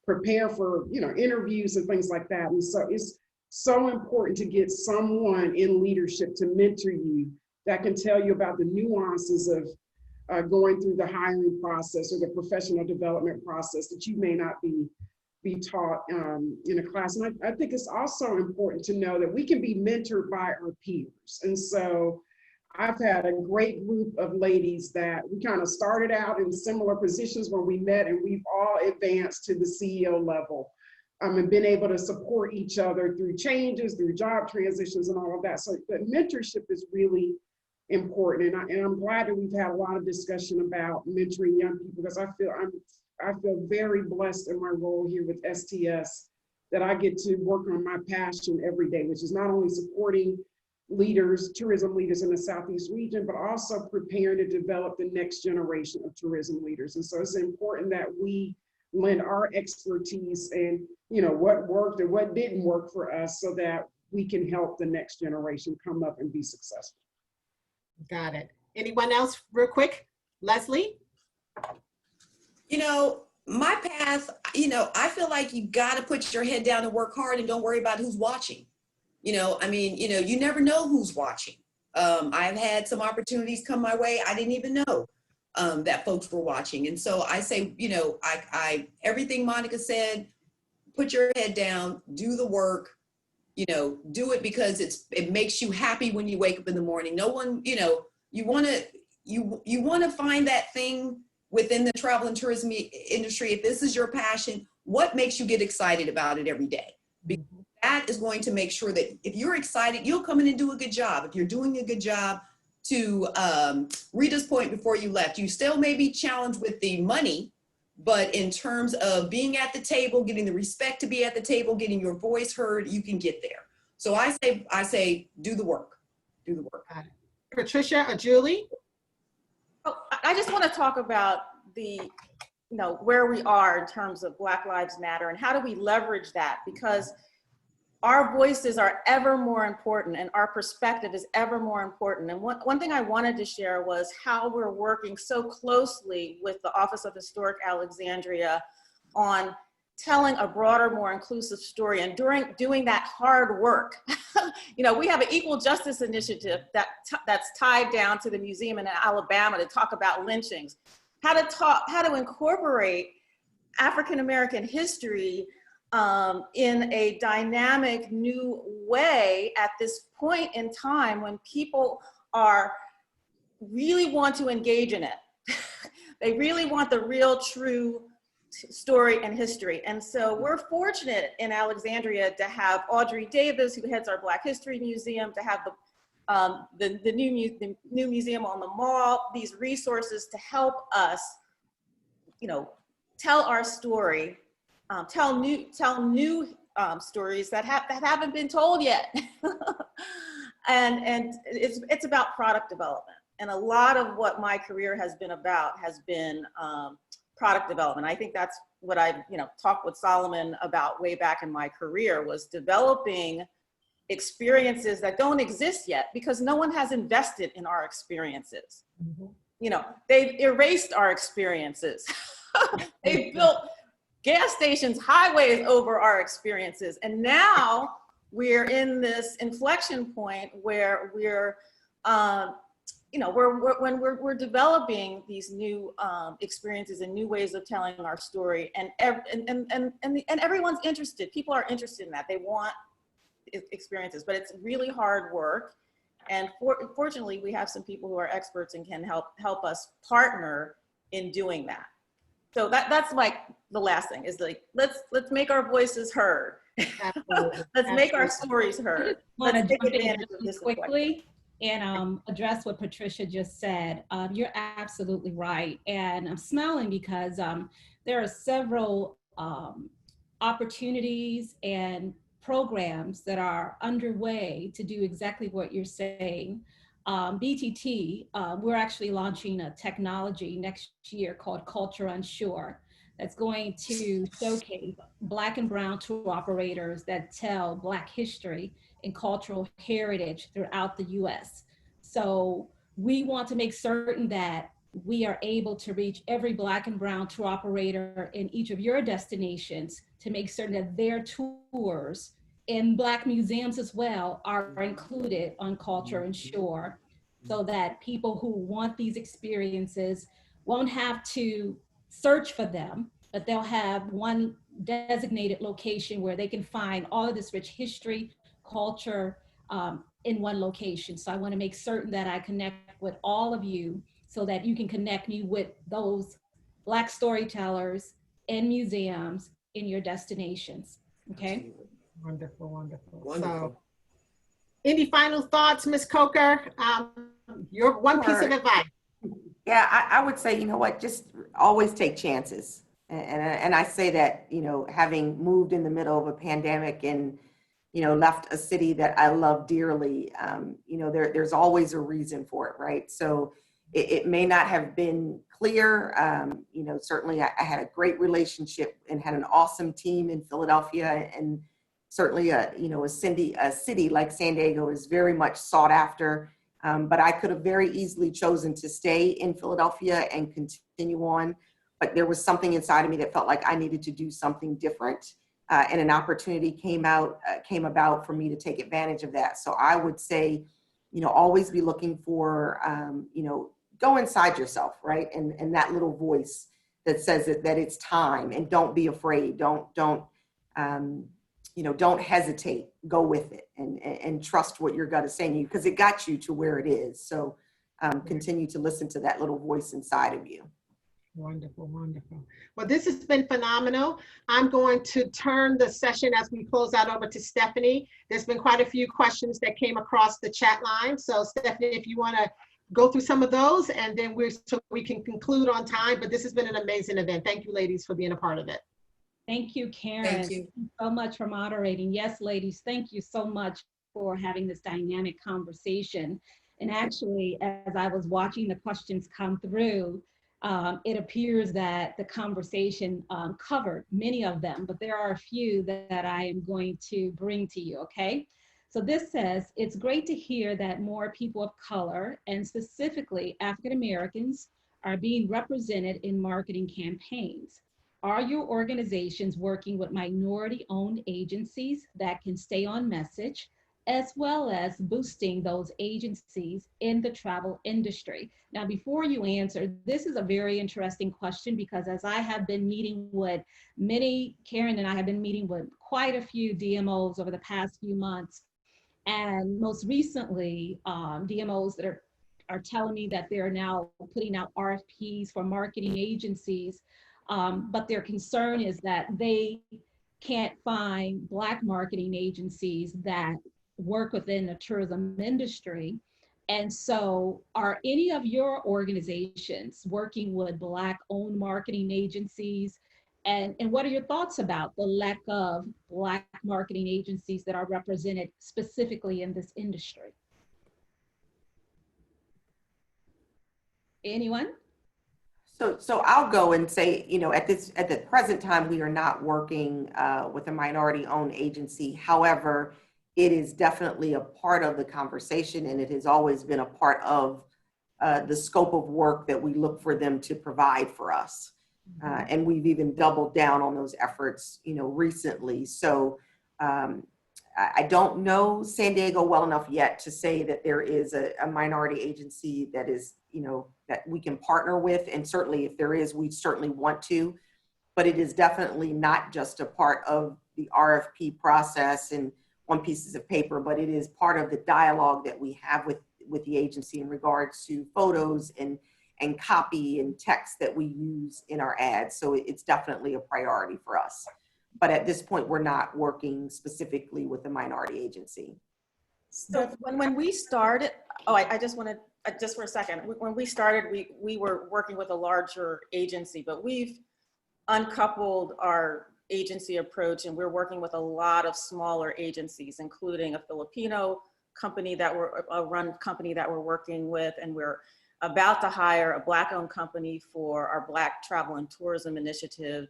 prepare for, you know, interviews and things like that. And so it's so important to get someone in leadership to mentor you that can tell you about the nuances of going through the hiring process or the professional development process that you may not be taught in a class. And I think it's also important to know that we can be mentored by our peers. And so I've had a great group of ladies that we kind of started out in similar positions when we met, and we've all advanced to the CEO level and been able to support each other through changes, through job transitions and all of that. So the mentorship is really important. And I'm glad that we've had a lot of discussion about mentoring young people, because I feel very blessed in my role here with STS that I get to work on my passion every day, which is not only supporting leaders, tourism leaders in the Southeast region, but also preparing to develop the next generation of tourism leaders. And so it's important that we lend our expertise and, you know, what worked and what didn't work for us so that we can help the next generation come up and be successful. Got it. Anyone else real quick? Leslie? You know, my path, you know, I feel like you got to put your head down and work hard and don't worry about who's watching. You know, I mean, you know, you never know who's watching. I've had some opportunities come my way. I didn't even know that folks were watching. And so I say, you know, everything Monica said, put your head down, do the work, do it because it makes you happy when you wake up in the morning. No one, you want to find that thing within the travel and tourism industry. If this is your passion, what makes you get excited about it every day? Because that is going to make sure that if you're excited, you'll come in and do a good job. If you're doing a good job, to Rita's point before you left, you still may be challenged with the money, but in terms of being at the table, getting the respect to be at the table, getting your voice heard, you can get there. So I say, do the work. Do the work. Patricia or Julie? Oh, I just want to talk about where we are in terms of Black Lives Matter and how do we leverage that, because our voices are ever more important and our perspective is ever more important. And one thing I wanted to share was how we're working so closely with the Office of Historic Alexandria on telling a broader, more inclusive story, and doing that hard work. We have an equal justice initiative that's tied down to the museum in Alabama to talk about lynchings, how to incorporate African-American history in a dynamic new way at this point in time when people really want to engage in it. They really want the real, true story and history. And so we're fortunate in Alexandria to have Audrey Davis, who heads our Black History Museum, to have the new museum on the mall, these resources to help us, tell our story, tell new stories that haven't been told yet. and it's about product development. And a lot of what my career has been about has been product development. I think that's what I talked with Solomon about way back in my career, was developing experiences that don't exist yet because no one has invested in our experiences. Mm-hmm. They've erased our experiences. They've built gas stations, highways over our experiences. And now we're in this inflection point where we're developing these new experiences and new ways of telling our story, and everyone's interested. People are interested in that. They want experiences, but it's really hard work. And fortunately, we have some people who are experts and can help us partner in doing that. So that's the last thing is let's make our voices heard. Let's make our stories heard. Let's take advantage of this quickly and address what Patricia just said. You're absolutely right. And I'm smiling because there are several opportunities and programs that are underway to do exactly what you're saying. BTT, we're actually launching a technology next year called Culture Unsure that's going to showcase Black and Brown tour operators that tell Black history and cultural heritage throughout the US. So we want to make certain that we are able to reach every Black and Brown tour operator in each of your destinations to make certain that their tours in Black museums as well are included on Culture Unsure, so that people who want these experiences won't have to search for them, but they'll have one designated location where they can find all of this rich history, culture in one location. So I want to make certain that I connect with all of you so that you can connect me with those Black storytellers and museums in your destinations. Okay. Wonderful, wonderful. Wonderful. So, any final thoughts, Ms. Coker? Your one piece of advice. Yeah, I would say, just always take chances. And I say that, having moved in the middle of a pandemic and, left a city that I love dearly, there's always a reason for it, right? So it may not have been clear. Certainly I had a great relationship and had an awesome team in Philadelphia, and certainly a city like San Diego is very much sought after. But I could have very easily chosen to stay in Philadelphia and continue on. But there was something inside of me that felt like I needed to do something different. And an opportunity came about for me to take advantage of that. So I would say, always be looking for, go inside yourself, right? And that little voice that says that it's time, and don't be afraid. Don't don't hesitate, go with it and trust what your gut is saying to you, because it got you to where it is. So continue to listen to that little voice inside of you. Wonderful, wonderful. Well, this has been phenomenal. I'm going to turn the session as we close out over to Stephanie. There's been quite a few questions that came across the chat line. So Stephanie, if you want to go through some of those, and then so we can conclude on time, but this has been an amazing event. Thank you, ladies, for being a part of it. Thank you, Karen. Thank you. Thank you so much for moderating. Yes, ladies, thank you so much for having this dynamic conversation. And actually, as I was watching the questions come through, it appears that the conversation covered many of them, but there are a few that I am going to bring to you, okay? So this says, it's great to hear that more people of color, and specifically African Americans, are being represented in marketing campaigns. Are your organizations working with minority-owned agencies that can stay on message, as well as boosting those agencies in the travel industry? Now, before you answer, this is a very interesting question, because as I have been meeting with Karen and I have been meeting with quite a few DMOs over the past few months, and most recently, DMOs that are telling me that they're now putting out RFPs for marketing agencies, but their concern is that they can't find Black marketing agencies that work within the tourism industry. And so are any of your organizations working with Black-owned marketing agencies? And what are your thoughts about the lack of Black marketing agencies that are represented specifically in this industry? Anyone? So I'll go and say, at the present time, we are not working with a minority-owned agency. However, it is definitely a part of the conversation, and it has always been a part of the scope of work that we look for them to provide for us. And we've even doubled down on those efforts, recently. So I don't know San Diego well enough yet to say that there is a minority agency that is, that we can partner with. And certainly if there is, we certainly want to, but it is definitely not just a part of the RFP process and on pieces of paper, but it is part of the dialogue that we have with the agency in regards to photos and copy and text that we use in our ads. So it's definitely a priority for us. But at this point, we're not working specifically with a minority agency. So when we started, I just wanted, just for a second, when we started, we were working with a larger agency, but we've uncoupled our agency approach, and we're working with a lot of smaller agencies, including a Filipino company company that we're working with, and we're about to hire a Black-owned company for our Black Travel and Tourism Initiative,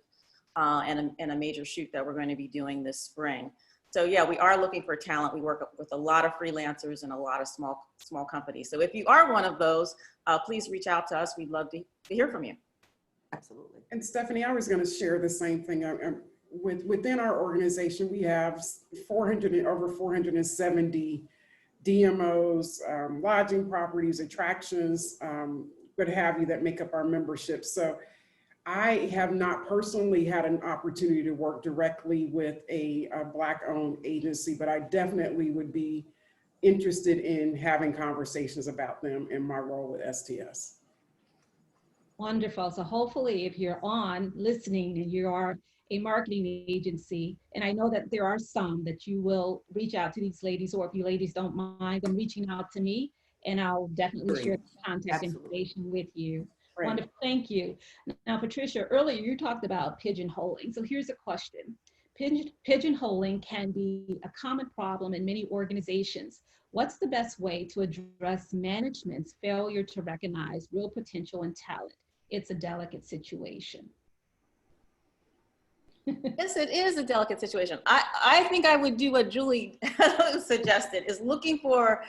and a major shoot that we're going to be doing this spring. So yeah, we are looking for talent. We work with a lot of freelancers and a lot of small companies. So if you are one of those, please reach out to us. We'd love to hear from you. Absolutely. And Stephanie, I was going to share the same thing. Within our organization, we have over 470 DMOs, lodging properties, attractions, what have you, that make up our membership. So I have not personally had an opportunity to work directly with a Black-owned agency, but I definitely would be interested in having conversations about them in my role with STS. Wonderful. So hopefully if you're on listening and you are a marketing agency, and I know that there are some, that you will reach out to these ladies, or if you ladies don't mind them reaching out to me, and I'll definitely share the contact information with you. Right. Wonderful, thank you. Now, Patricia, earlier you talked about pigeonholing. So here's a question. Pigeonholing can be a common problem in many organizations. What's the best way to address management's failure to recognize real potential and talent? It's a delicate situation. Yes, it is a delicate situation. I think I would do what Julie suggested, is looking for,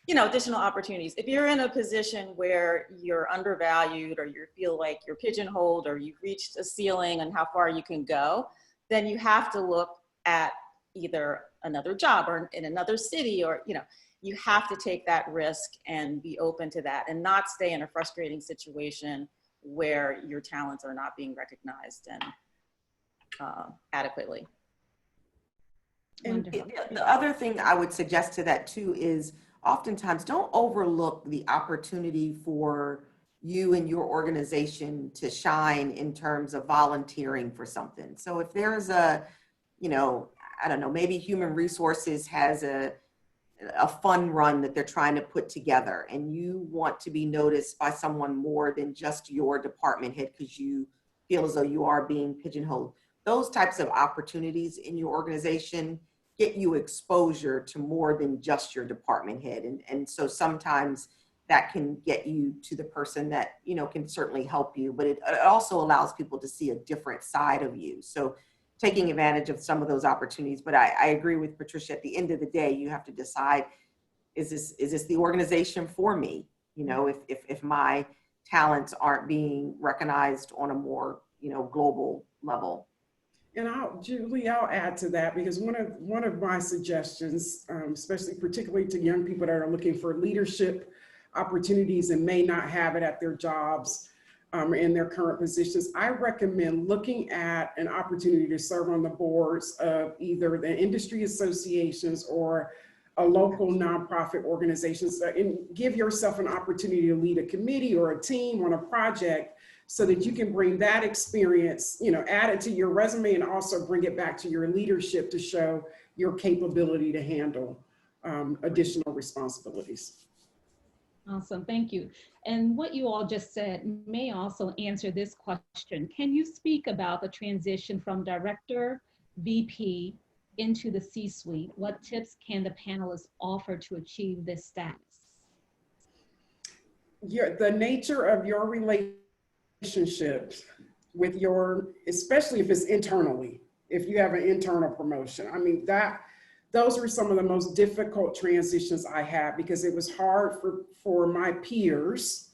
additional opportunities. If you're in a position where you're undervalued, or you feel like you're pigeonholed, or you've reached a ceiling on how far you can go, then you have to look at either another job or in another city, or, you have to take that risk and be open to that, and not stay in a frustrating situation where your talents are not being recognized and adequately. And The other thing I would suggest to that too is oftentimes don't overlook the opportunity for you and your organization to shine in terms of volunteering for something. So if there's a, I don't know, maybe human resources has a fun run that they're trying to put together and you want to be noticed by someone more than just your department head because you feel as though you are being pigeonholed. Those types of opportunities in your organization get you exposure to more than just your department head. And so sometimes that can get you to the person that, can certainly help you, but it also allows people to see a different side of you. So taking advantage of some of those opportunities. But I agree with Patricia, at the end of the day, you have to decide, is this the organization for me? If my talents aren't being recognized on a more, global level. And Julie, I'll add to that because one of my suggestions, especially particularly to young people that are looking for leadership opportunities and may not have it at their jobs in their current positions, I recommend looking at an opportunity to serve on the boards of either the industry associations or a local nonprofit organizations, and give yourself an opportunity to lead a committee or a team on a project so that you can bring that experience, add it to your resume and also bring it back to your leadership to show your capability to handle additional responsibilities. Awesome, thank you. And what you all just said may also answer this question. Can you speak about the transition from director, VP, into the C-suite? What tips can the panelists offer to achieve this status? The nature of your relationships with especially if it's internally, if you have an internal promotion, those were some of the most difficult transitions I had because it was hard for my peers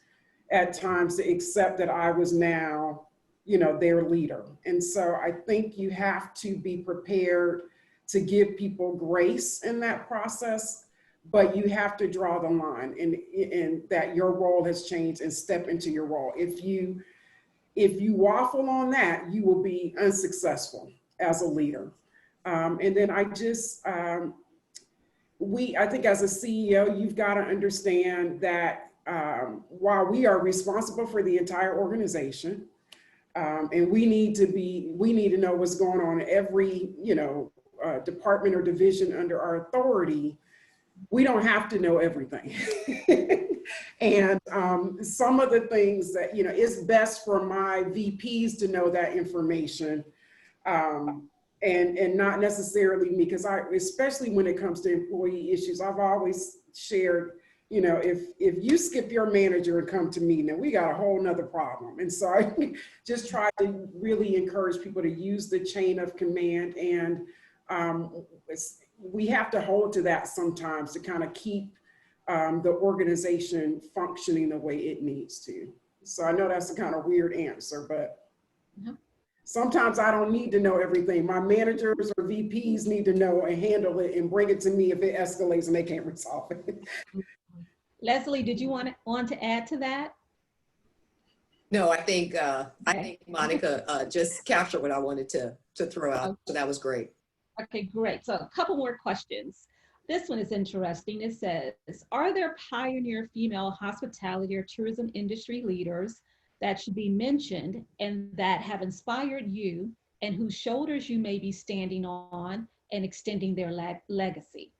at times to accept that I was now, their leader. And so I think you have to be prepared to give people grace in that process, but you have to draw the line and that your role has changed and step into your role. If you waffle on that, you will be unsuccessful as a leader. And then I think as a CEO, you've got to understand that while we are responsible for the entire organization, and we need to know what's going on in every, department or division under our authority, we don't have to know everything. And some of the things that, it's best for my VPs to know that information. And not necessarily me, because especially when it comes to employee issues, I've always shared, if you skip your manager and come to me, then we got a whole nother problem. And so I just try to really encourage people to use the chain of command, and we have to hold to that sometimes to kind of keep the organization functioning the way it needs to. So I know that's a kind of weird answer, but sometimes I don't need to know everything. My managers or VPs need to know and handle it and bring it to me if it escalates and they can't resolve it. Leslie, did you want to add to that? No, I think Monica just captured what I wanted to throw out. So that was great. Okay, great. So a couple more questions. This one is interesting. It says, are there pioneer female hospitality or tourism industry leaders that should be mentioned and that have inspired you and whose shoulders you may be standing on and extending their legacy?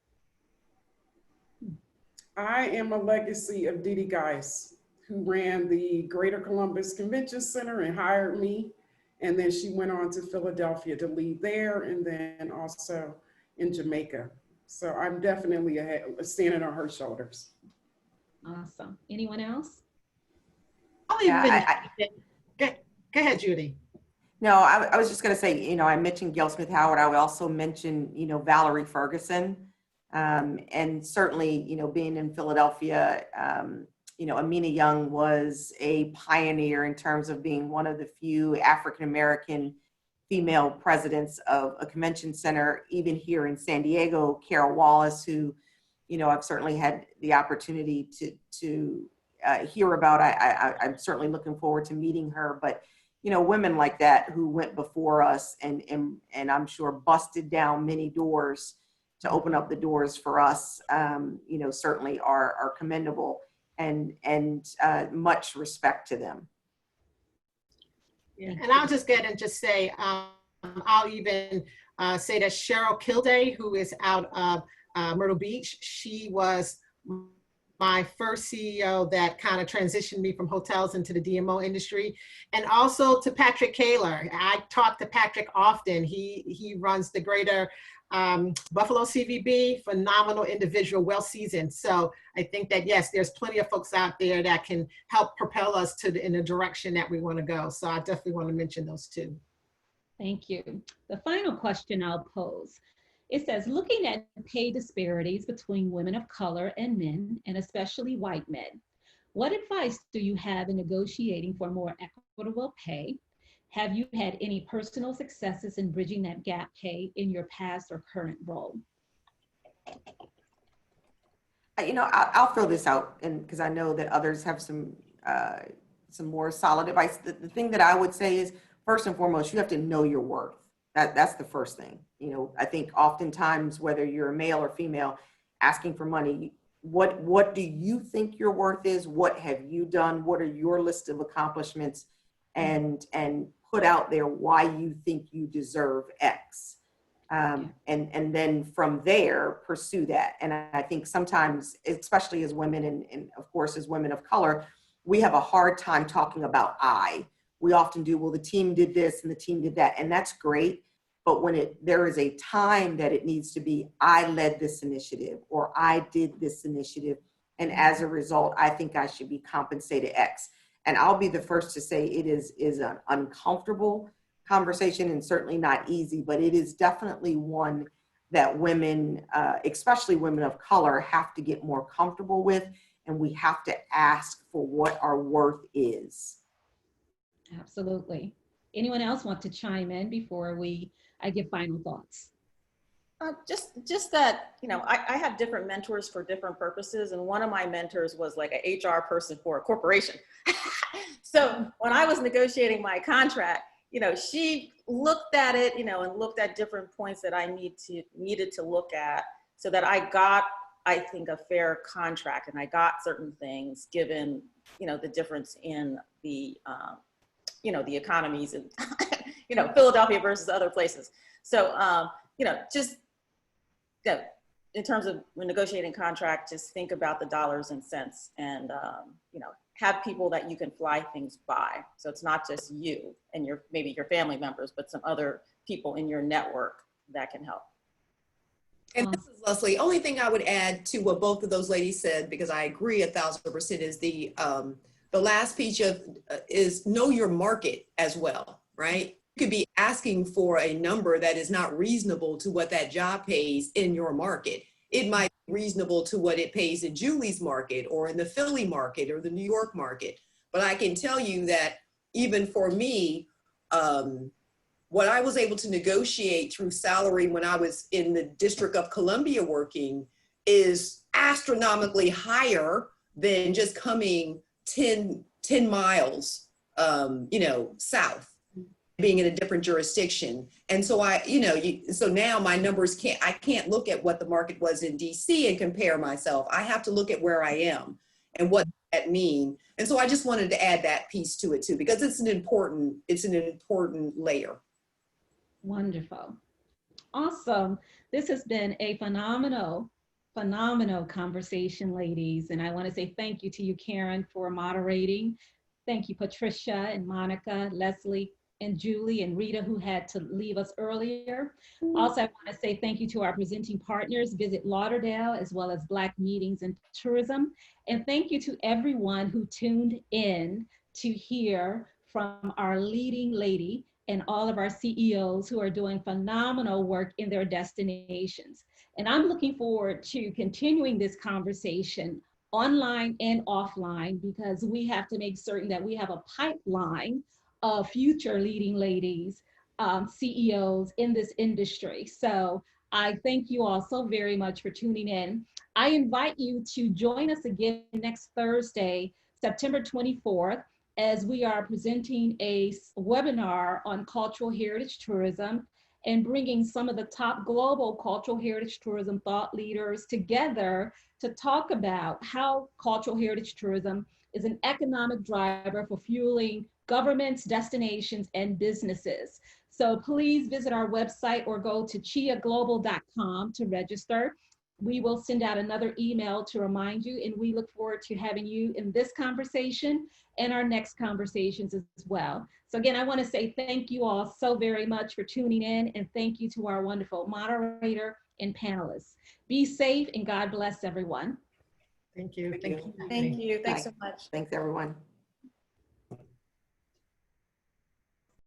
I am a legacy of Didi Geis, who ran the Greater Columbus Convention Center and hired me. And then she went on to Philadelphia to lead there and then also in Jamaica. So I'm definitely standing on her shoulders. Awesome. Anyone else? Go ahead, Judy. No, I was just going to say, I mentioned Gail Smith Howard. I would also mention, Valerie Ferguson. And certainly, being in Philadelphia, Amina Young was a pioneer in terms of being one of the few African-American female presidents of a convention center, even here in San Diego. Carol Wallace, who, I've certainly had the opportunity to hear about. I'm certainly looking forward to meeting her, but women like that who went before us and I'm sure busted down many doors to open up the doors for us, certainly are commendable and much respect to them. Yeah. And I'll just get and just say, I'll even say that Cheryl Kilday, who is out of Myrtle Beach, she was my first CEO that kind of transitioned me from hotels into the DMO industry. And also to Patrick Kaler. I talk to Patrick often. He runs the greater Buffalo CVB, phenomenal individual, well seasoned. So I think that, yes, there's plenty of folks out there that can help propel us in the direction that we want to go. So I definitely want to mention those two. Thank you. The final question I'll pose. It says, looking at pay disparities between women of color and men, and especially white men, what advice do you have in negotiating for more equitable pay? Have you had any personal successes in bridging that gap pay in your past or current role? I'll throw this out, and because I know that others have some more solid advice. The thing that I would say is, first and foremost, you have to know your worth. That's the first thing. I think oftentimes, whether you're a male or female, asking for money, what do you think your worth is? What have you done? What are your list of accomplishments? And put out there why you think you deserve X. And then from there, pursue that. And I think sometimes, especially as women and of course, as women of color, we have a hard time talking about I. We often do, well, the team did this and the team did that, and that's great. But when there is a time that it needs to be, I led this initiative or I did this initiative, and as a result, I think I should be compensated X. And I'll be the first to say it is an uncomfortable conversation and certainly not easy, but it is definitely one that women, especially women of color, have to get more comfortable with, and we have to ask for what our worth is. Absolutely. Anyone else want to chime in before I give final thoughts? Just that, I have different mentors for different purposes. And one of my mentors was like an HR person for a corporation. So when I was negotiating my contract, she looked at it, and looked at different points that I needed to look at so that I got, I think, a fair contract. And I got certain things given, the difference in the economies and, Philadelphia versus other places. So, just in terms of negotiating contract, just think about the dollars and cents and, have people that you can fly things by. So it's not just you and maybe your family members, but some other people in your network that can help. And this is Leslie. Only thing I would add to what both of those ladies said, because I agree 1,000%, is the last piece is know your market as well, right? You could be asking for a number that is not reasonable to what that job pays in your market. It might be reasonable to what it pays in Julie's market or in the Philly market or the New York market. But I can tell you that even for me, what I was able to negotiate through salary when I was in the District of Columbia working is astronomically higher than just coming 10 miles, south, being in a different jurisdiction. And so so now my numbers I can't look at what the market was in DC and compare myself. I have to look at where I am and what that mean. And so I just wanted to add that piece to it too, because it's an important layer. Wonderful. Awesome. This has been a phenomenal conversation, ladies. And I want to say thank you to you, Karen, for moderating. Thank you, Patricia and Monica, Leslie, and Julie and Rita, who had to leave us earlier. Also, I want to say thank you to our presenting partners, Visit Lauderdale, as well as Black Meetings and Tourism. And thank you to everyone who tuned in to hear from our leading lady and all of our CEOs who are doing phenomenal work in their destinations. And I'm looking forward to continuing this conversation online and offline, because we have to make certain that we have a pipeline of future leading ladies, CEOs in this industry. So I thank you all so very much for tuning in. I invite you to join us again next Thursday, September 24th as we are presenting a webinar on cultural heritage tourism and bringing some of the top global cultural heritage tourism thought leaders together to talk about how cultural heritage tourism is an economic driver for fueling governments, destinations, and businesses. So please visit our website or go to chiaglobal.com to register. We will send out another email to remind you, and we look forward to having you in this conversation and our next conversations as well. So again, I want to say thank you all so very much for tuning in, and thank you to our wonderful moderator and panelists. Be safe and God bless everyone. Thank you. Thank you. Thank you. Thanks Bye. so much. Thanks, everyone.